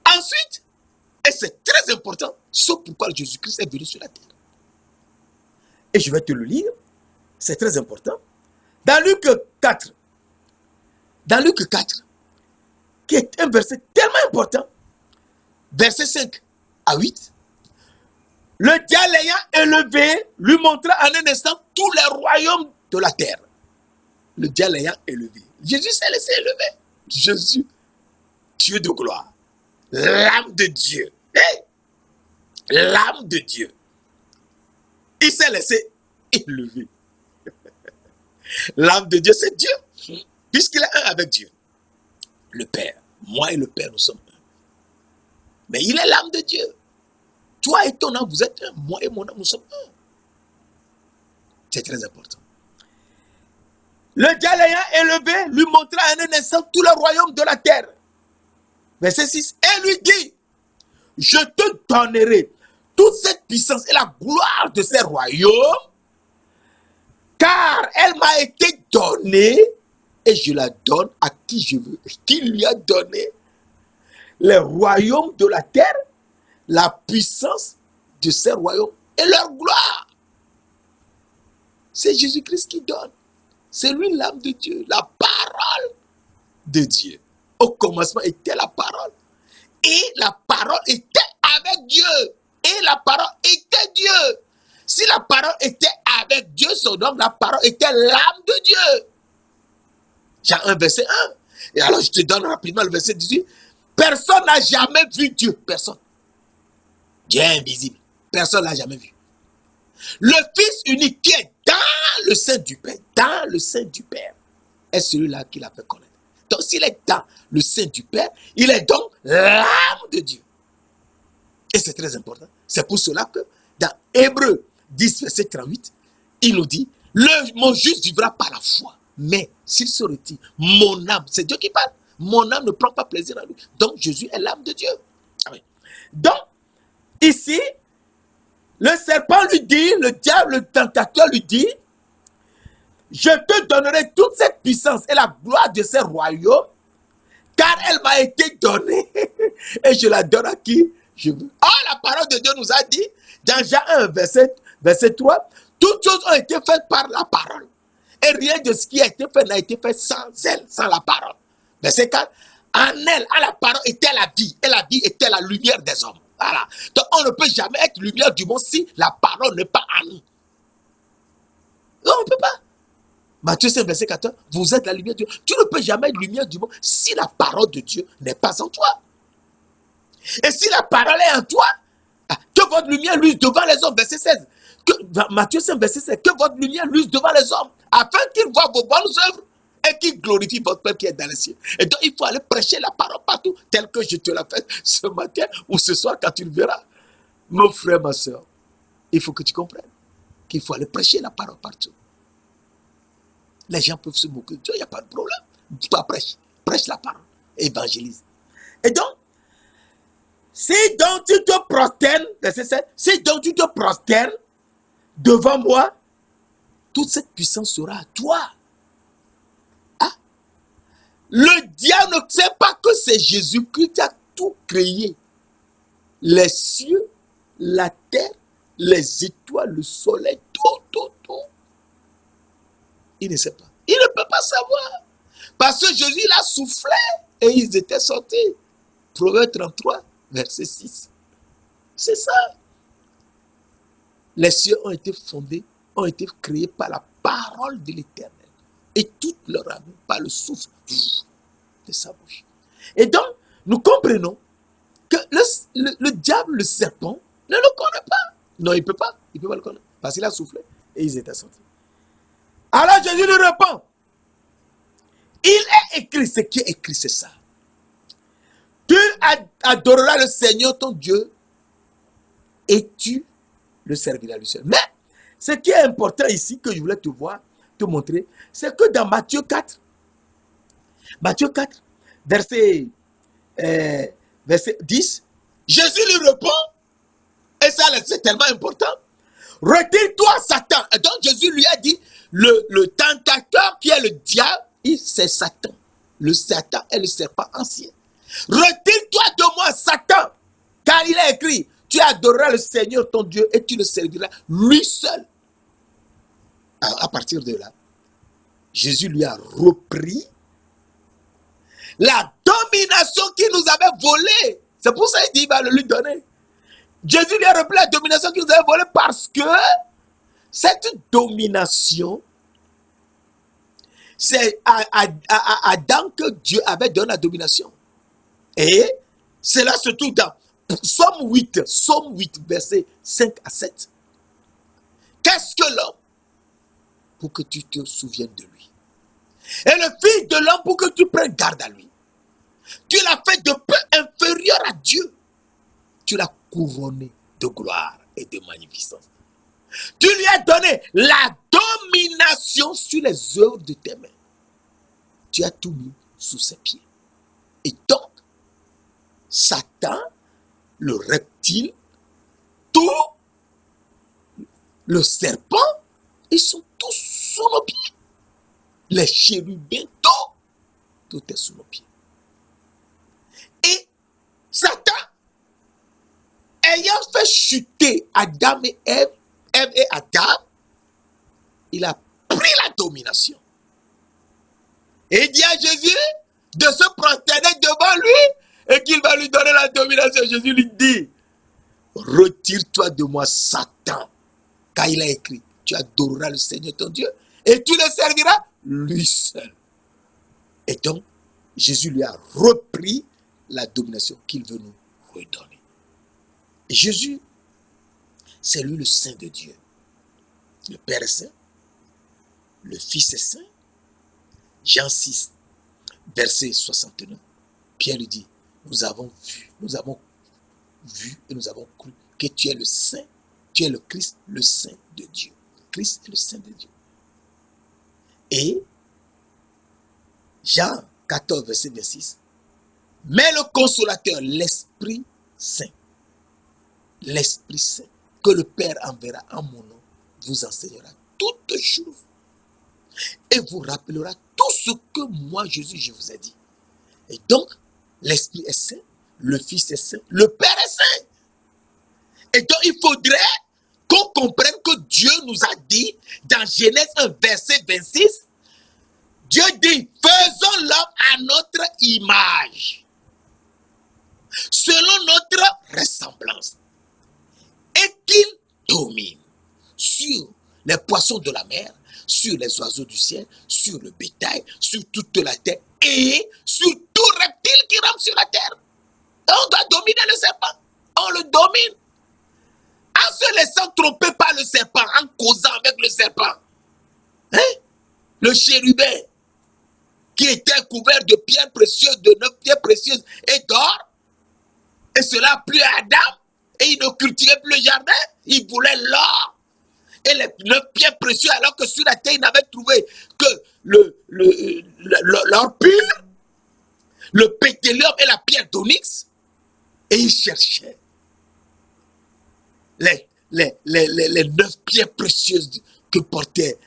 Ensuite, et c'est très important, c'est pourquoi Jésus-Christ est venu sur la terre. Et je vais te le lire, c'est très important. Dans Luc 4, qui est un verset tellement important, verset 5 à 8, le diable ayant élevé, lui montra en un instant tous les royaumes de la terre. Le diable ayant élevé. Jésus s'est laissé élever. Jésus, Dieu de gloire, l'âme de Dieu. Hey! L'âme de Dieu. Il s'est laissé élever. L'âme de Dieu, c'est Dieu. Puisqu'il est un avec Dieu. Le Père. Moi et le Père, nous sommes un. Mais il est l'âme de Dieu. Toi et ton âme, vous êtes un. Moi et mon âme, nous sommes un. C'est très important. Le diable ayant élevé, lui montra en un instant tout le royaume de la terre. Verset 6. Et lui dit, je te donnerai toute cette puissance et la gloire de ces royaumes, car elle m'a été donnée et je la donne à qui je veux. Qui lui a donné les royaumes de la terre, la puissance de ces royaumes et leur gloire. C'est Jésus-Christ qui donne. C'est lui l'âme de Dieu, la parole de Dieu. Au commencement était la parole. Et la parole était avec Dieu. Et la parole était Dieu. Si la parole était avec Dieu, son nom, la parole était l'âme de Dieu. Jean 1, verset 1. Et alors je te donne rapidement le verset 18. Personne n'a jamais vu Dieu. Personne. Dieu est invisible. Personne ne l'a jamais vu. Le Fils unique qui est dans le sein du Père, dans le sein du Père, est celui-là qui l'a fait connaître. Donc s'il est dans le sein du Père, il est donc l'âme de Dieu. Et c'est très important. C'est pour cela que dans Hébreux 10, verset 38, il nous dit, mon juste vivra par la foi. Mais s'il se retire, mon âme, c'est Dieu qui parle, mon âme ne prend pas plaisir à lui. Donc Jésus est l'âme de Dieu. Ah oui. Donc, Ici, le serpent lui dit, le diable, le tentateur lui dit, je te donnerai toute cette puissance et la gloire de ce royaume, car elle m'a été donnée et je la donne à qui je veux. Ah, la parole de Dieu nous a dit, dans Jean 1, verset 3, toutes choses ont été faites par la parole. Et rien de ce qui a été fait n'a été fait sans elle, sans la parole. Verset 4, en elle, à la parole était la vie, et la vie était la lumière des hommes. Voilà. Donc on ne peut jamais être lumière du monde si la parole n'est pas en nous. Non, on ne peut pas. Matthieu 5, verset 14, vous êtes la lumière de Dieu. Tu ne peux jamais être lumière du monde si la parole de Dieu n'est pas en toi. Et si la parole est en toi, que votre lumière luise devant les hommes, verset 16. Matthieu 5, verset 16, que votre lumière luise devant les hommes, afin qu'ils voient vos bonnes œuvres et qu'ils glorifient votre Père qui est dans les cieux. Et donc, il faut aller prêcher la parole partout, tel que je te l'ai fait ce matin ou ce soir quand tu le verras. Mon frère, ma soeur, il faut que tu comprennes qu'il faut aller prêcher la parole partout. Les gens peuvent se moquer de Dieu, il n'y a pas de problème. Toi, prêche la parole, évangélise. Et donc, si donc tu te prosternes, si donc tu te prosternes devant moi, toute cette puissance sera à toi. Ah. Le diable ne sait pas que c'est Jésus-Christ qui a tout créé. Les cieux, la terre, les étoiles, le soleil, tout. Il ne sait pas. Il ne peut pas savoir. Parce que Jésus, il a soufflé et ils étaient sortis. Proverbe 33, verset 6. C'est ça. Les cieux ont été fondés, ont été créés par la parole de l'Éternel. Et toute leur amour par le souffle de sa bouche. Et donc, nous comprenons que le diable, le serpent, ne le connaît pas. Non, il ne peut pas. Il ne peut pas le connaître. Parce qu'il a soufflé et ils étaient sortis. Alors Jésus lui répond. Il est écrit, ce qui est écrit, c'est ça. Tu adoreras le Seigneur ton Dieu et tu le serviras lui seul. Mais ce qui est important ici, que je voulais te montrer, c'est que dans Matthieu 4, verset 10, Jésus lui répond, et ça c'est tellement important, retire-toi Satan. Et donc Jésus lui a dit, le tentateur qui est le diable, c'est Satan. Le Satan est le serpent ancien. Retire-toi de moi, Satan, car il est écrit, tu adoreras le Seigneur ton Dieu et tu le serviras lui seul. Alors, à partir de là, Jésus lui a repris la domination qu'il nous avait volée. C'est pour ça qu'il dit qu'il va le lui donner. Jésus lui a repris la domination qu'il nous avait volée parce que cette domination, c'est à Adam que Dieu avait donné la domination. Et cela se trouve dans Somme 8, versets 5 à 7. Qu'est-ce que l'homme? Pour que tu te souviennes de lui. Et le Fils de l'homme pour que tu prennes garde à lui. Tu l'as fait de peu inférieur à Dieu. Tu l'as couronné de gloire et de magnificence. Tu lui as donné la domination sur les œuvres de tes mains. Tu as tout mis sous ses pieds. Et donc, Satan, le reptile, tout, le serpent, ils sont tous sous nos pieds. Les chérubins, tout est sous nos pieds. Et Satan, ayant fait chuter Adam et Ève et Adam, il a pris la domination. Et il dit à Jésus de se prosterner devant lui et qu'il va lui donner la domination. Jésus lui dit, retire-toi de moi, Satan, car il a écrit, tu adoreras le Seigneur ton Dieu et tu le serviras lui seul. Et donc, Jésus lui a repris la domination qu'il veut nous redonner. Et Jésus, c'est lui le Saint de Dieu. Le Père est saint, le Fils est saint. Jean 6, verset 69. Pierre lui dit, nous avons vu et nous avons cru que tu es le Saint, tu es le Christ, le Saint de Dieu. Christ est le Saint de Dieu. Et Jean 14, verset 26. Mais le consolateur, l'Esprit Saint, l'Esprit Saint que le Père enverra en mon nom vous enseignera toutes choses et vous rappellera tout ce que moi, Jésus, je vous ai dit. Et donc, l'Esprit est saint, le Fils est saint, le Père est saint. Et donc, il faudrait qu'on comprenne que Dieu nous a dit dans Genèse 1, verset 26, Dieu dit, faisons l'homme à notre image, selon notre ressemblance, et qu'il domine sur les poissons de la mer, sur les oiseaux du ciel, sur le bétail, sur toute la terre, et sur tout reptile qui rampe sur la terre. Et on doit dominer le serpent. On le domine. En se laissant tromper par le serpent, en causant avec le serpent. Hein? Le chérubin, qui était couvert de pierres précieuses, de 9 pierres précieuses et d'or. Et cela a plu à Adam. Et il ne cultivait plus le jardin. Il voulait l'or. Et les 9 pierres précieuses, alors que sur la terre, il n'avait trouvé que l'or pur, le pétélium et la pierre d'onyx. Et il cherchait les 9 pierres précieuses que portait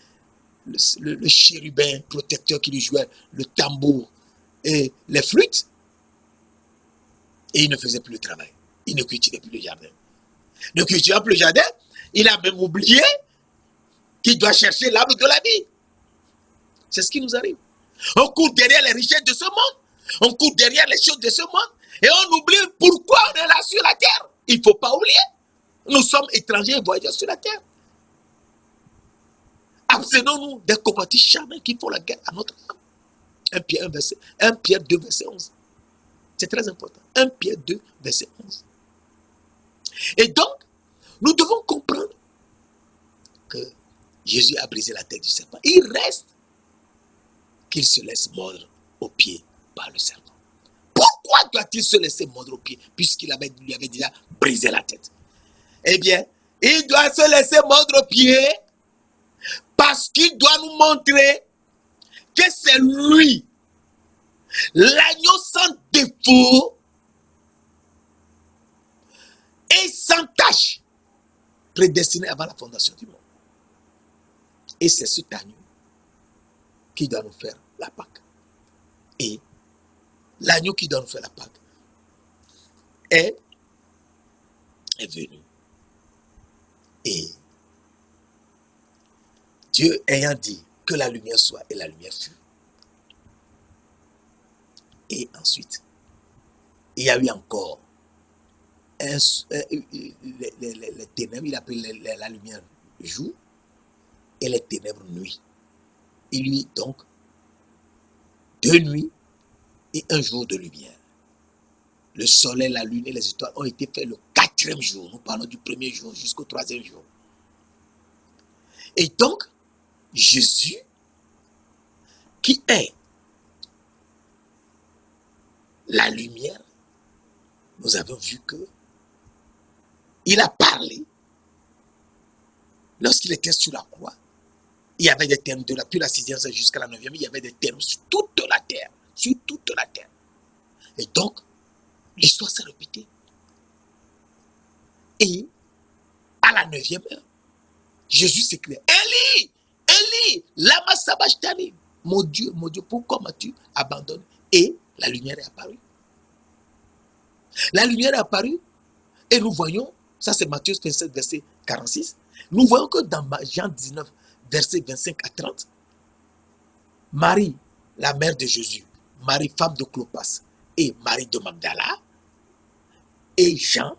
le chérubin protecteur qui lui jouait le tambour et les flûtes. Et il ne faisait plus le travail. Il ne cultivait plus le jardin. Ne cultivant plus le jardin, il a même oublié qu'il doit chercher l'arbre de la vie. C'est ce qui nous arrive. On court derrière les richesses de ce monde. On court derrière les choses de ce monde. Et on oublie pourquoi on est là sur la terre. Il ne faut pas oublier. Nous sommes étrangers et voyageurs sur la terre. Abstenons-nous des convoitises charnelles qui font la guerre à notre âme. 1 Pierre 2, verset 11. C'est très important. 1 Pierre 2, verset 11. Et donc, nous devons comprendre que Jésus a brisé la tête du serpent. Il reste qu'il se laisse mordre au pied par le serpent. Pourquoi doit-il se laisser mordre au pied puisqu'il lui avait déjà brisé la tête? Eh bien, il doit se laisser mordre au pied parce qu'il doit nous montrer que c'est lui, l'agneau sans défaut et sans tache, prédestiné avant la fondation du monde. Et c'est cet agneau qui doit nous faire la Pâque. Et l'agneau qui doit nous faire la Pâque est venu. Et Dieu ayant dit que la lumière soit, et la lumière fut. Et ensuite, il y a eu encore les ténèbres, il appelle la lumière jour et les ténèbres nuit. Il y eut donc 2 nuits et 1 jour de lumière. Le soleil, la lune et les étoiles ont été faits le 4e jour. Nous parlons du 1er jour jusqu'au 3e jour. Et donc, Jésus, qui est la lumière, nous avons vu que il a parlé lorsqu'il était sur la croix. Il y avait des termes depuis la 6e jusqu'à la 9e, il y avait des termes sur toute la terre. Sur toute la terre. Et donc, l'histoire s'est répétée. Et à la 9e heure, Jésus s'écria, Élie, Élie, lama sabachthani. Mon Dieu, pourquoi m'as-tu abandonné? Et la lumière est apparue. La lumière est apparue et nous voyons, ça c'est Matthieu 27, verset 46, nous voyons que dans Jean 19, verset 25 à 30, Marie, la mère de Jésus, Marie, femme de Clopas, et Marie de Magdala, et Jean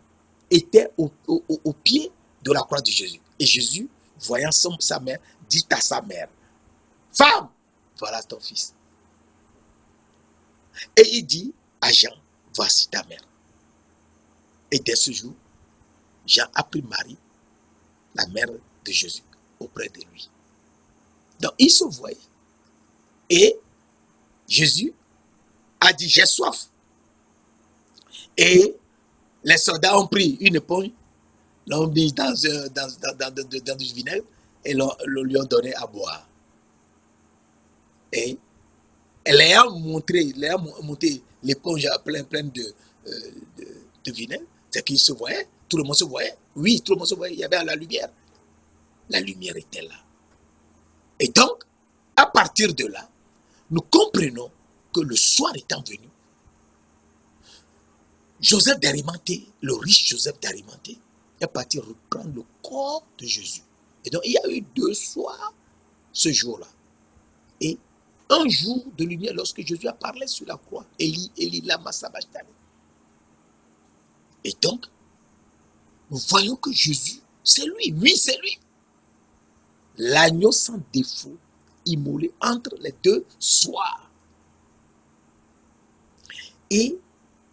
étaient au pied de la croix de Jésus. Et Jésus, voyant sa mère, dit à sa mère, femme, voilà ton fils. Et il dit à Jean, voici ta mère. Et dès ce jour, Jean a pris Marie, la mère de Jésus, auprès de lui. Donc, il se voyait. Et Jésus a dit, j'ai soif. Et les soldats ont pris une éponge, l'ont mis dans du vinaigre et lui ont donné à boire. Et l'ayant monté l'éponge pleine de vinaigre, c'est qu'il se voyait Tout le monde se voyait. Oui, tout le monde se voyait. Il y avait la lumière. La lumière était là. Et donc, à partir de là, nous comprenons que le soir étant venu, Joseph d'Arimathée, le riche Joseph d'Arimathée, est parti reprendre le corps de Jésus. Et donc, il y a eu 2 soirs ce jour-là. Et un jour de lumière lorsque Jésus a parlé sur la croix. Eli, Eli, lama sabachthani. Et donc, nous voyons que Jésus, c'est lui. Oui, c'est lui. L'agneau sans défaut, immolé entre les 2 soirs. Et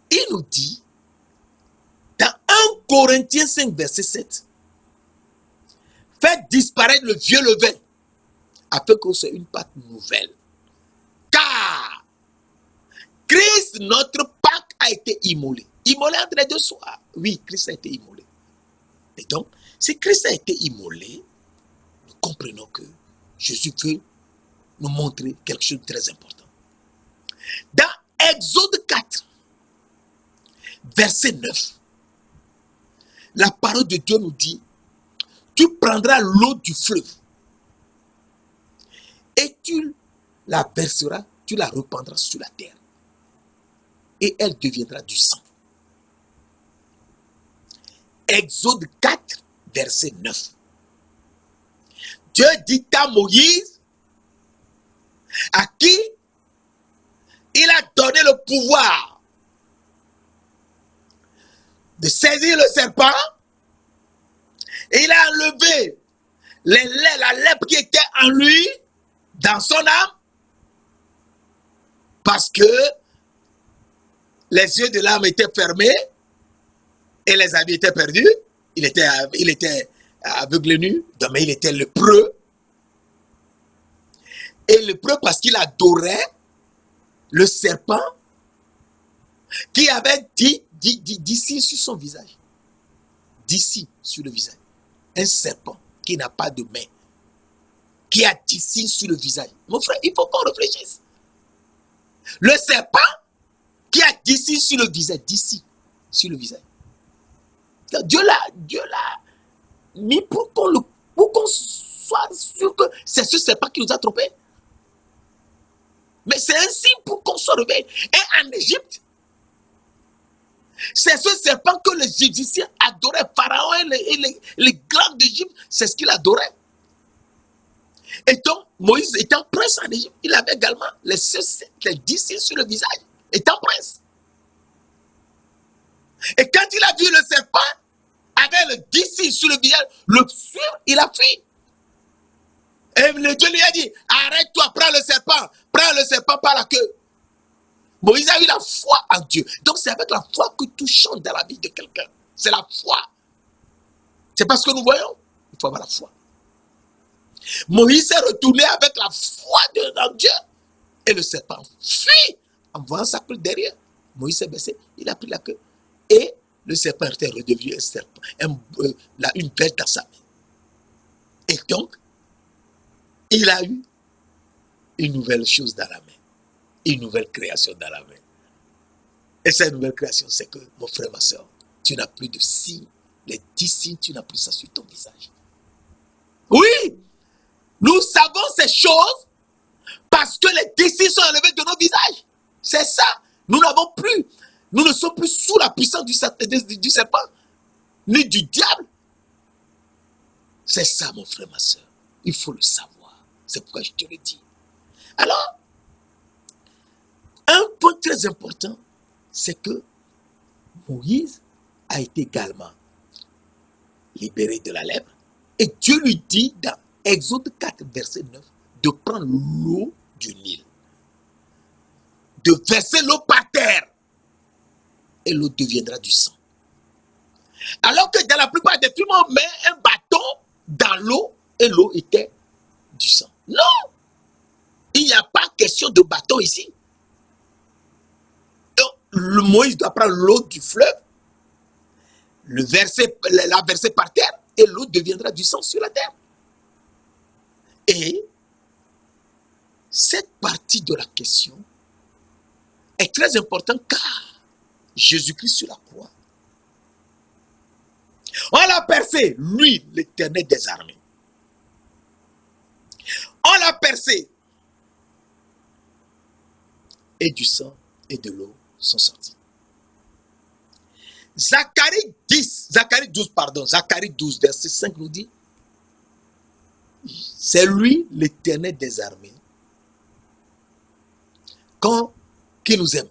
il nous dit, dans 1 Corinthiens 5, verset 7, faites disparaître le vieux levain, afin que c'est une pâte nouvelle. Car Christ, notre Pâque, a été immolé. Immolé entre les 2 soirs. Oui, Christ a été immolé. Et donc, si Christ a été immolé, nous comprenons que Jésus veut nous montrer quelque chose de très important. Dans Exode 4, verset 9, la parole de Dieu nous dit, tu prendras l'eau du fleuve et tu la verseras, tu la répandras sur la terre et elle deviendra du sang. Exode 4, verset 9. Dieu dit à Moïse, à qui il a donné le pouvoir de saisir le serpent, et il a enlevé la lèpre qui était en lui, dans son âme, parce que les yeux de l'âme étaient fermés et les habits étaient perdus. Il était aveugle nu, mais il était lépreux. Et lépreux parce qu'il adorait le serpent qui avait d'ici sur son visage. D'ici sur le visage. Un serpent qui n'a pas de main. Qui a d'ici sur le visage. Mon frère, il faut qu'on réfléchisse. Le serpent qui a d'ici sur le visage. D'ici sur le visage. Dieu l'a mis pour qu'on soit sûr que c'est ce serpent qui nous a trompés. Mais c'est un signe pour qu'on soit réveillé. Et en Égypte, c'est ce serpent que les Égyptiens adoraient. Pharaon et les grands d'Égypte, c'est ce qu'ils adoraient. Et donc, Moïse étant prince en Égypte, il avait également les 10 signes sur le visage, étant prince. Et quand il a vu le serpent, avec le 10 signes sur le visage, le suivre, il a fui. Et le Dieu lui a dit, arrête-toi, prends le serpent par la queue. Moïse a eu la foi en Dieu. Donc c'est avec la foi que tout change dans la vie de quelqu'un. C'est la foi. C'est parce que nous voyons. Il faut avoir la foi. Moïse est retourné avec la foi en Dieu. Et le serpent fuit en voyant sa queue derrière. Moïse s'est baissé, il a pris la queue. Et le serpent était redevenu un serpent, une bête dans sa main. Et donc, il a eu une nouvelle chose dans la main. Une nouvelle création dans la main. Et cette nouvelle création, c'est que, mon frère, ma soeur, tu n'as plus de signes. Les 10 signes, tu n'as plus ça sur ton visage. Oui, nous savons ces choses parce que les 10 signes sont enlevés de nos visages. C'est ça. Nous n'avons plus. Nous ne sommes plus sous la puissance du serpent, ni du diable. C'est ça, mon frère, ma soeur. Il faut le savoir. C'est pourquoi je te le dis. Alors, un point très important, c'est que Moïse a été également libéré de la lèpre. Et Dieu lui dit dans Exode 4, verset 9, de prendre l'eau du Nil, de verser l'eau par terre, et l'eau deviendra du sang. Alors que dans la plupart des films, on met un bâton dans l'eau, et l'eau était du sang. Non! Il n'y a pas question de bâton ici. Donc, le Moïse doit prendre l'eau du fleuve, la verser par terre, et l'eau deviendra du sang sur la terre. Et cette partie de la question est très importante car Jésus-Christ sur la croix On l'a percé, lui, l'Éternel des armées. On l'a percé. Et du sang et de l'eau sont sortis. Zacharie 12, verset 5 nous dit, c'est lui l'Éternel des armées qui nous aime.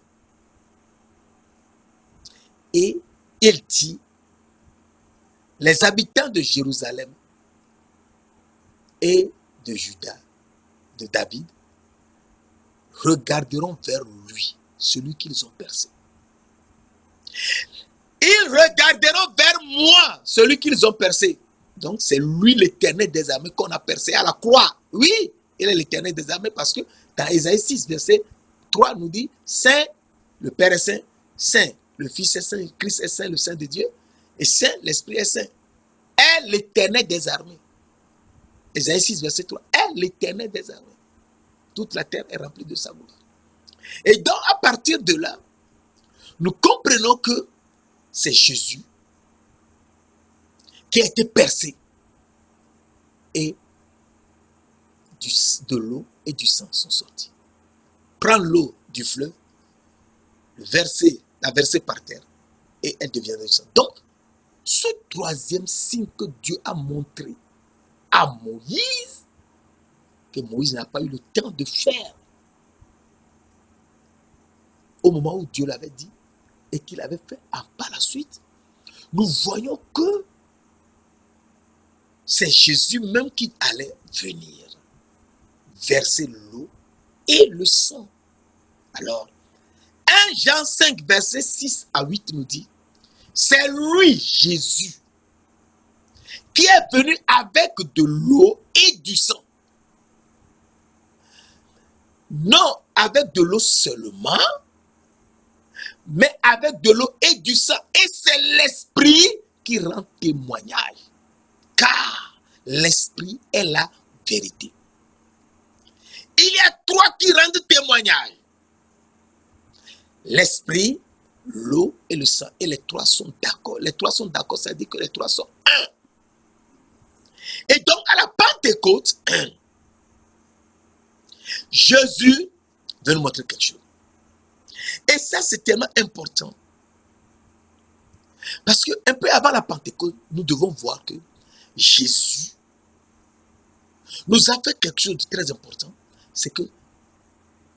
Et il dit, les habitants de Jérusalem et de Juda, de David, regarderont vers lui, celui qu'ils ont percé. Ils regarderont vers moi, celui qu'ils ont percé. Donc c'est lui l'Éternel des armées qu'on a percé à la croix. Oui, il est l'Éternel des armées parce que dans Ésaïe 6, verset 3 nous dit, Saint, le Père est saint, Saint, le Fils est saint, le Christ est saint, le Saint de Dieu, et Saint, l'Esprit est saint. Est l'Éternel des armées. Ésaïe 6, verset 3, est l'Éternel des armées. Toute la terre est remplie de sa gloire. Et donc à partir de là, nous comprenons que c'est Jésus qui a été percé et de l'eau et du sang sont sortis. Prends l'eau du fleuve, la verser par terre et elle devient du sang. Donc, ce troisième signe que Dieu a montré à Moïse, que Moïse n'a pas eu le temps de faire au moment où Dieu l'avait dit et qu'il avait fait par la suite, nous voyons que c'est Jésus même qui allait venir verser l'eau et le sang. Alors, 1 Jean 5, verset 6 à 8 nous dit, c'est lui, Jésus, qui est venu avec de l'eau et du sang. Non avec de l'eau seulement, mais avec de l'eau et du sang. Et c'est l'Esprit qui rend témoignage. Car l'Esprit est la vérité. Il y a trois qui rendent témoignage. L'Esprit, l'eau et le sang. Et les trois sont d'accord. Les trois sont d'accord, ça veut dire que les trois sont un. Et donc, à la Pentecôte, Jésus veut nous montrer quelque chose. Et ça, c'est tellement important. Parce qu'un peu avant la Pentecôte, nous devons voir que Jésus nous a fait quelque chose de très important. C'est que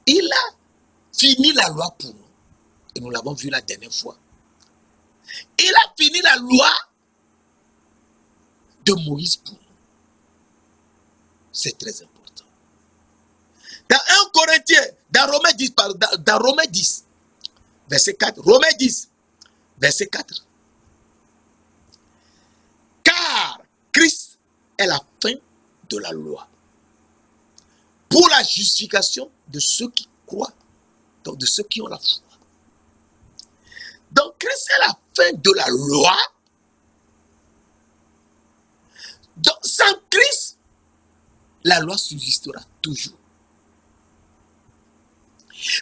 il a fini la loi pour nous. Et nous l'avons vu la dernière fois. Il a fini la loi de Moïse pour nous. C'est très important. Dans 1 Corinthiens, dans Romains 10, verset 4, Romains 10, verset 4. Car Christ est la fin de la loi pour la justification de ceux qui croient, donc de ceux qui ont la foi. Donc Christ est la fin de la loi. Donc sans Christ, la loi subsistera toujours.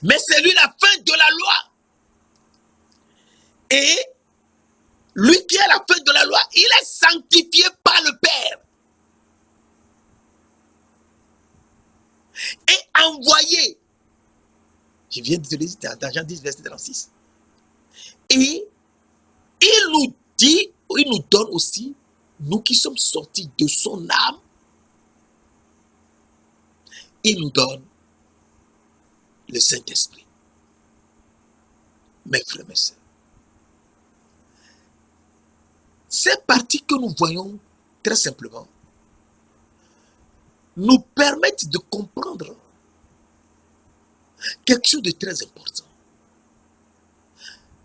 Mais c'est lui la fin de la loi. Et lui qui est la fin de la loi, il est sanctifié par le Père. Et envoyé. Je viens de te le dire dans Jean 10, verset 36. Et il nous dit, il nous donne aussi, nous qui sommes sortis de son âme, il nous donne le Saint-Esprit. Mes frères, mes sœurs. Ces parties que nous voyons très simplement nous permettent de comprendre quelque chose de très important.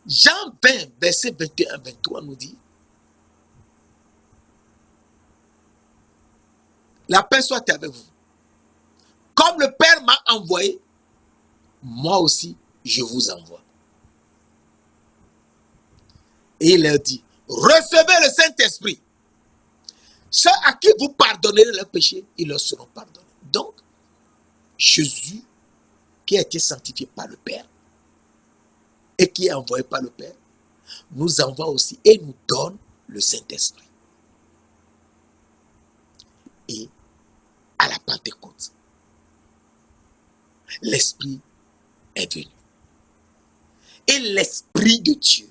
Jean 20, verset 21-23 nous dit, la paix soit avec vous. Comme le Père m'a envoyé, moi aussi, je vous envoie. Et il leur dit, recevez le Saint-Esprit. Ceux à qui vous pardonnerez leurs péchés, ils leur seront pardonnés. Donc, Jésus, qui a été sanctifié par le Père, et qui est envoyé par le Père, nous envoie aussi et nous donne le Saint-Esprit. Et à la Pentecôte, l'Esprit est venu. Et l'Esprit de Dieu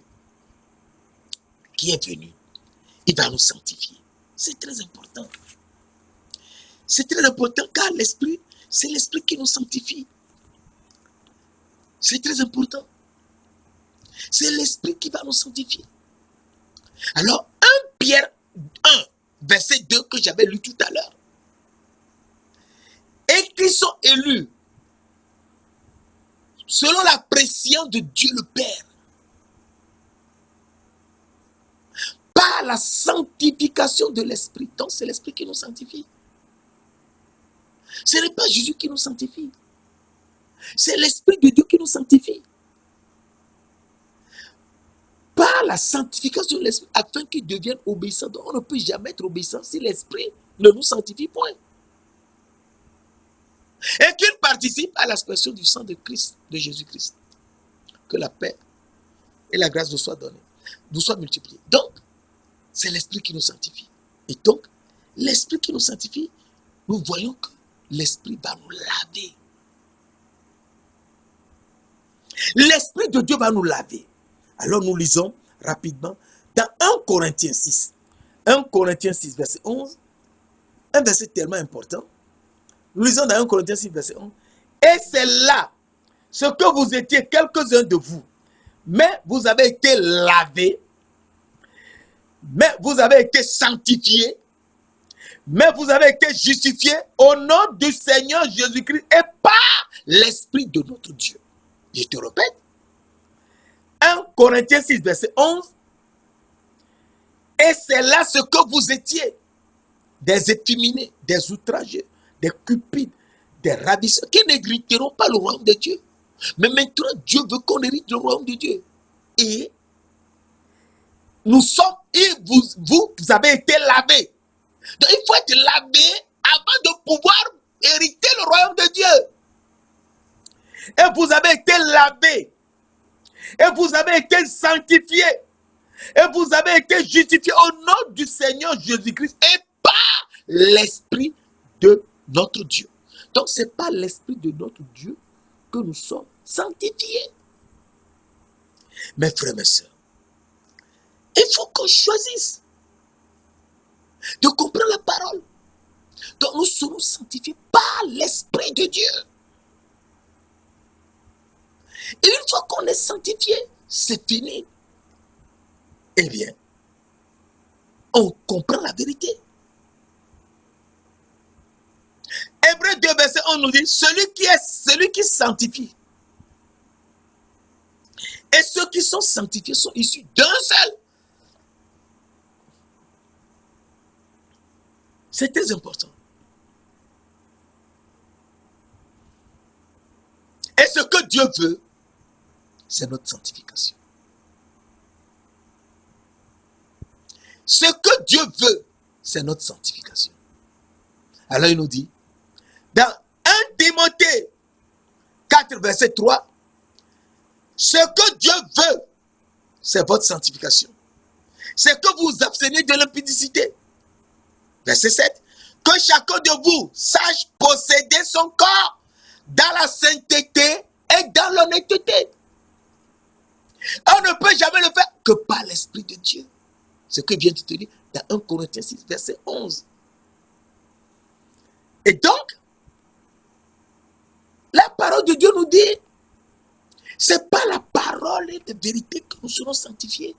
qui est venu, il va nous sanctifier. C'est très important. C'est très important car l'Esprit, c'est l'Esprit qui nous sanctifie. C'est très important. C'est l'Esprit qui va nous sanctifier. Alors, 1 Pierre 1, verset 2 que j'avais lu tout à l'heure. Et qui sont élus selon la prescience de Dieu le Père, par la sanctification de l'Esprit. Donc, c'est l'Esprit qui nous sanctifie. Ce n'est pas Jésus qui nous sanctifie. C'est l'Esprit de Dieu qui nous sanctifie. Par la sanctification de l'Esprit, afin qu'il devienne obéissant. Donc, on ne peut jamais être obéissant si l'Esprit ne nous sanctifie point. Et qu'il participe à l'expression du sang de Christ, de Jésus-Christ. Que la paix et la grâce nous soient données, nous soient multipliées. Donc, c'est l'Esprit qui nous sanctifie. Et donc, l'Esprit qui nous sanctifie, nous voyons que l'Esprit va nous laver. L'Esprit de Dieu va nous laver. Alors nous lisons rapidement dans 1 Corinthiens 6. 1 Corinthiens 6, verset 11. Un verset tellement important. Nous lisons dans 1 Corinthiens 6, verset 11. Et c'est là ce que vous étiez, quelques-uns de vous. Mais vous avez été lavés. Mais vous avez été sanctifiés. Mais vous avez été justifiés au nom du Seigneur Jésus-Christ et par l'Esprit de notre Dieu. Je te répète. 1 Corinthiens 6, verset 11. Et c'est là ce que vous étiez. Des efféminés, des outragés, des cupides, des ravisseurs, qui n'hériteront pas le royaume de Dieu. Mais maintenant, Dieu veut qu'on hérite le royaume de Dieu. Et nous sommes, et vous avez été lavés. Donc il faut être lavé avant de pouvoir hériter le royaume de Dieu. Et vous avez été lavés. Et vous avez été sanctifiés. Et vous avez été justifiés au nom du Seigneur Jésus-Christ et par l'Esprit de notre Dieu. Donc, ce n'est pas l'Esprit de notre Dieu que nous sommes sanctifiés. Mes frères, mes sœurs, il faut qu'on choisisse de comprendre la parole. Donc, nous serons sanctifiés par l'Esprit de Dieu. Et une fois qu'on est sanctifié, c'est fini. Eh bien, on comprend la vérité. Hébreux 2, verset 11 nous dit, celui qui sanctifie. Et ceux qui sont sanctifiés sont issus d'un seul. C'est très important. Et ce que Dieu veut, c'est notre sanctification. Ce que Dieu veut, c'est notre sanctification. Alors il nous dit, dans 1 Timothée 4, verset 3, ce que Dieu veut, c'est votre sanctification. C'est que vous vous abstenez de l'impudicité. Verset 7, que chacun de vous sache posséder son corps dans la sainteté et dans l'honnêteté. On ne peut jamais le faire que par l'Esprit de Dieu. Ce que vient de te dire dans 1 Corinthiens 6, verset 11. Et donc, la parole de Dieu nous dit, c'est pas la parole de vérité que nous serons sanctifiés.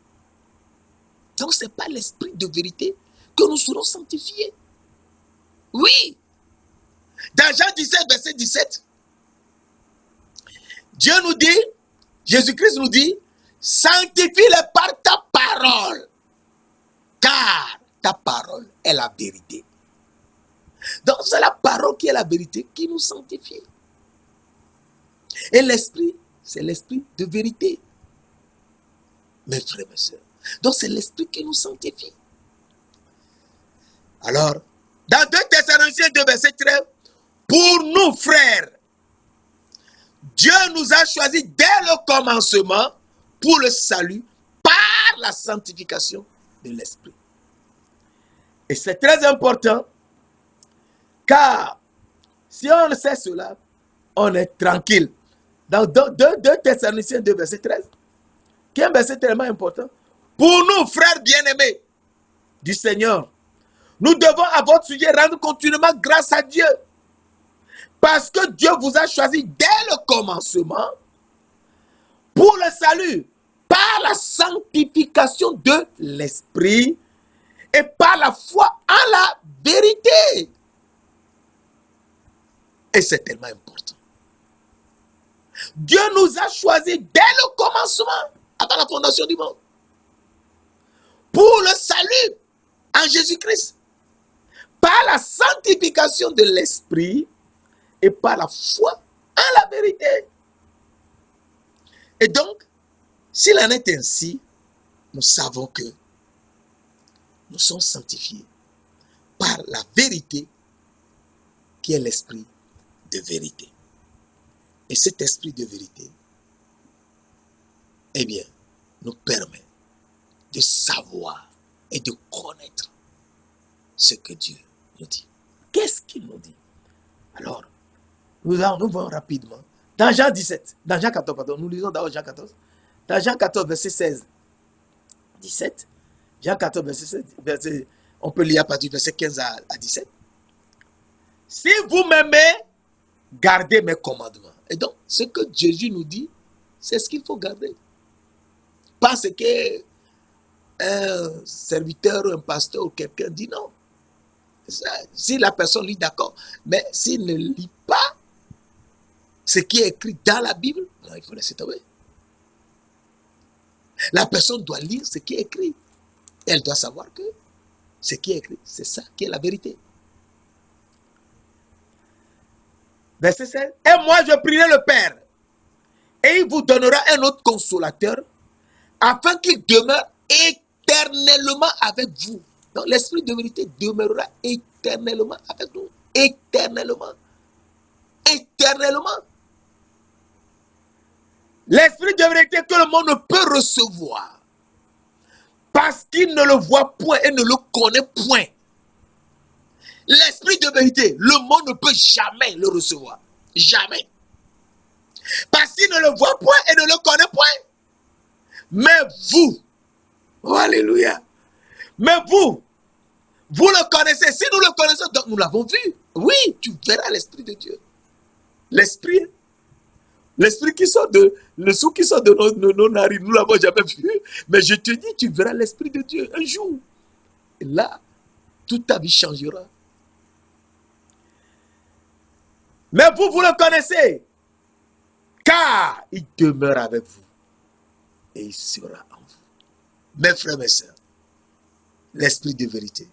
Donc, c'est pas l'esprit de vérité que nous serons sanctifiés. Oui. Dans Jean 17, verset 17, Dieu nous dit, Jésus-Christ nous dit, sanctifie-les par ta parole, car ta parole est la vérité. Donc, c'est la parole qui est la vérité qui nous sanctifie. Et l'esprit, c'est l'esprit de vérité. Mes frères, mes sœurs. Donc, c'est l'esprit qui nous sanctifie. Alors, dans 2 Thessaloniciens 2, verset 13, pour nous, frères, Dieu nous a choisis dès le commencement pour le salut par la sanctification de l'esprit. Et c'est très important, car si on sait cela, on est tranquille. Dans 2 Thessaloniciens 2, verset 13, qui est un verset tellement important. Pour nous, frères bien-aimés du Seigneur, nous devons à votre sujet rendre continuellement grâce à Dieu. Parce que Dieu vous a choisi dès le commencement pour le salut, par la sanctification de l'esprit et par la foi en la vérité. Et c'est tellement important. Dieu nous a choisis dès le commencement, avant la fondation du monde, pour le salut en Jésus-Christ, par la sanctification de l'esprit et par la foi en la vérité. Et donc, s'il en est ainsi, nous savons que nous sommes sanctifiés par la vérité qui est l'esprit de vérité. Et cet esprit de vérité, eh bien, nous permet de savoir et de connaître ce que Dieu nous dit. Qu'est-ce qu'il nous dit? Alors, nous allons rapidement. Dans Jean 17, dans Jean 14, pardon, nous lisons d'abord Jean 14. Dans Jean 14, verset 16, 17. Jean 14, verset 16, on peut lire à partir du verset 15 à 17. Si vous m'aimez, gardez mes commandements. Et donc, ce que Jésus nous dit, c'est ce qu'il faut garder. Pas ce que un serviteur, un pasteur ou quelqu'un dit non. Si la personne lit, d'accord. Mais s'il ne lit pas ce qui est écrit dans la Bible, non, il faut laisser tomber. La personne doit lire ce qui est écrit. Elle doit savoir que ce qui est écrit, c'est ça qui est la vérité. Verset 16. Et moi, je prierai le Père, et il vous donnera un autre consolateur, afin qu'il demeure éternellement avec vous. Donc, l'esprit de vérité demeurera éternellement avec nous. Éternellement. Éternellement. L'esprit de vérité que le monde ne peut recevoir, parce qu'il ne le voit point et ne le connaît point. L'esprit de vérité, le monde ne peut jamais le recevoir. Jamais. Parce qu'il ne le voit point et ne le connaît point. Mais vous, oh alléluia, mais vous le connaissez. Si nous le connaissons, donc nous l'avons vu. Oui, tu verras l'Esprit de Dieu. L'Esprit qui sort de, le souffle qui sort de nos narines, nous ne l'avons jamais vu. Mais je te dis, tu verras l'Esprit de Dieu un jour. Et là, toute ta vie changera. Mais vous le connaissez, car il demeure avec vous et il sera en vous. Mes frères, mes sœurs, l'Esprit de vérité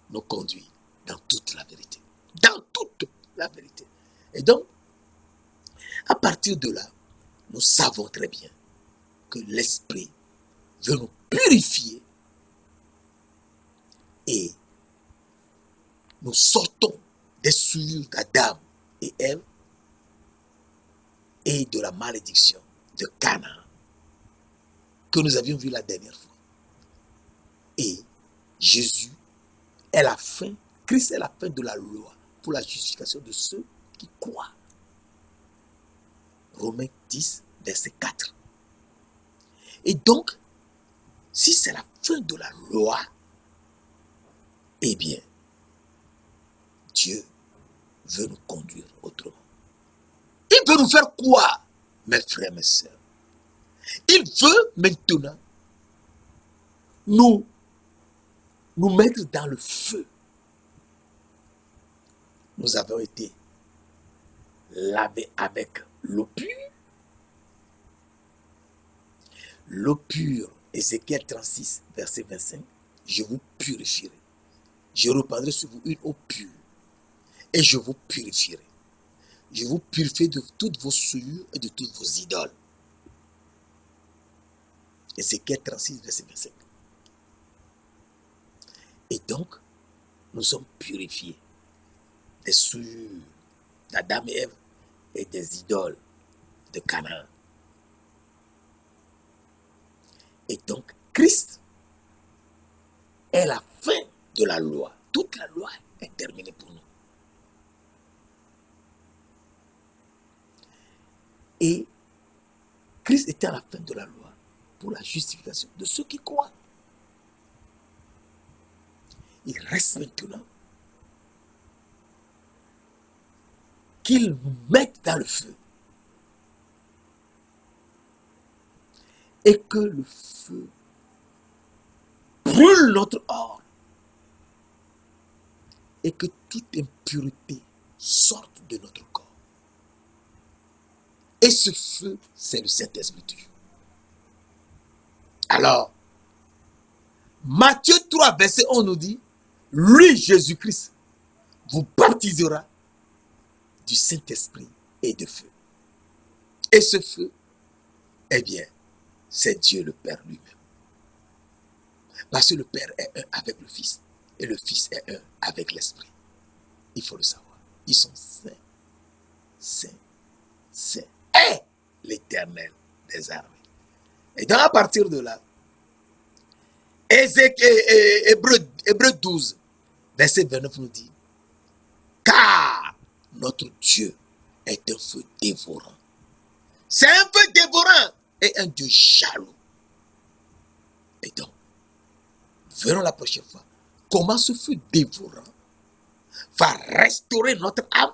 nous conduit dans toute la vérité. Dans toute la vérité. Et donc, à partir de là, nous savons très bien que l'Esprit veut nous purifier et nous sortons des souillures d'Adam et Ève et de la malédiction de Canaan que nous avions vu la dernière fois. Et Jésus est la fin, Christ est la fin de la loi pour la justification de ceux qui croient. Romains 10, verset 4. Et donc, si c'est la fin de la loi, eh bien, Dieu veut nous conduire autrement. Il veut nous faire quoi, mes frères, mes sœurs? Il veut maintenant nous mettre dans le feu. Nous avons été lavés avec l'eau pure. L'eau pure, Ézéchiel 36, verset 25, je vous purifierai. Je reprendrai sur vous une eau pure et je vous purifierai. Je vous purifierai de toutes vos souillures et de toutes vos idoles. Ézéchiel 36, verset 25. Et donc, nous sommes purifiés des souillures d'Adam et Ève et des idoles de Canaan. Et donc, Christ est la fin de la loi. Toute la loi est terminée pour nous. Et Christ était à la fin de la loi pour la justification de ceux qui croient. Il reste maintenant qu'il nous mette dans le feu et que le feu brûle notre or et que toute impureté sorte de notre corps. Et ce feu, c'est le Saint-Esprit de Dieu. Alors, Matthieu 3, verset 11 nous dit, lui, Jésus-Christ, vous baptisera du Saint-Esprit et de feu. Et ce feu, eh bien, c'est Dieu le Père lui-même. Parce que le Père est un avec le Fils et le Fils est un avec l'Esprit. Il faut le savoir. Ils sont saints, saints, saints. Et l'Éternel des armées. Et donc à partir de là, Hébreux 12, verset 29 nous dit, car notre Dieu est un feu dévorant. C'est un feu dévorant et un Dieu jaloux. Et donc, verrons la prochaine fois comment ce feu dévorant va restaurer notre âme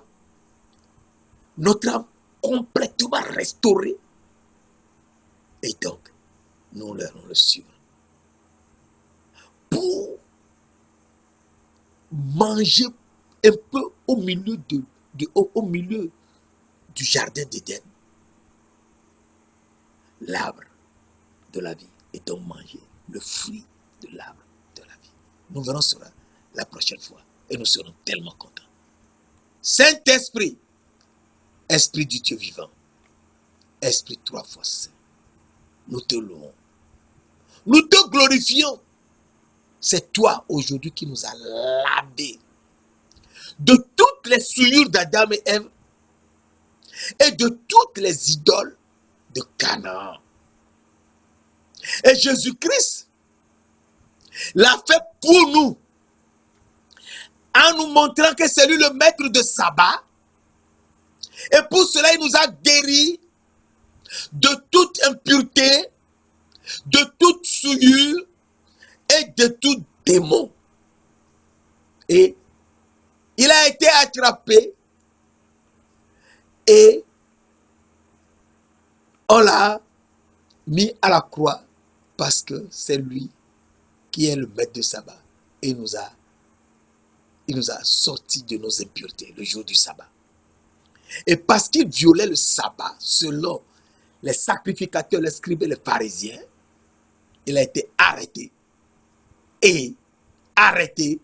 complètement restaurée. Et donc, nous allons le suivre. Pour manger un peu au milieu du jardin d'Éden, l'arbre de la vie, et donc manger le fruit de l'arbre de la vie. Nous verrons cela la prochaine fois et nous serons tellement contents. Saint-Esprit, Esprit du Dieu vivant, Esprit 3 fois saint, nous te louons, nous te glorifions. C'est toi aujourd'hui qui nous a lavés de toutes les souillures d'Adam et Ève et de toutes les idoles de Canaan. Et Jésus-Christ l'a fait pour nous en nous montrant que c'est lui le maître de sabbat. Et pour cela, il nous a guéris de toute impureté, de toute souillure et de tout démon. Et il a été attrapé et on l'a mis à la croix parce que c'est lui qui est le maître de sabbat. Et il nous a sortis de nos impuretés le jour du sabbat. Et parce qu'il violait le sabbat selon les sacrificateurs, les scribes et les pharisiens, il a été arrêté. Et arrêté,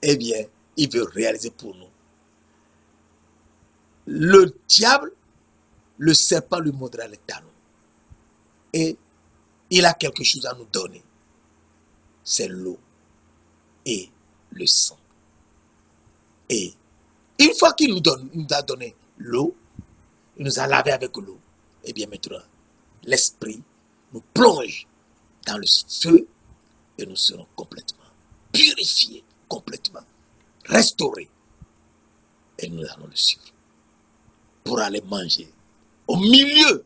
eh bien, il veut réaliser pour nous. Le diable, le serpent lui mordra les talons. Et il a quelque chose à nous donner. C'est l'eau et le sang. Et une fois qu'il nous a donné l'eau, il nous a lavé avec l'eau. Et bien maintenant, l'esprit nous plonge dans le feu et nous serons complètement purifiés, complètement restaurés. Et nous allons le suivre pour aller manger au milieu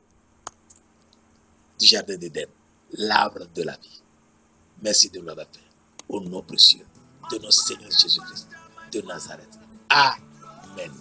du jardin d'Éden, l'arbre de la vie. Merci de l'avoir fait. Au nom précieux de notre Seigneur Jésus-Christ de Nazareth. Amen.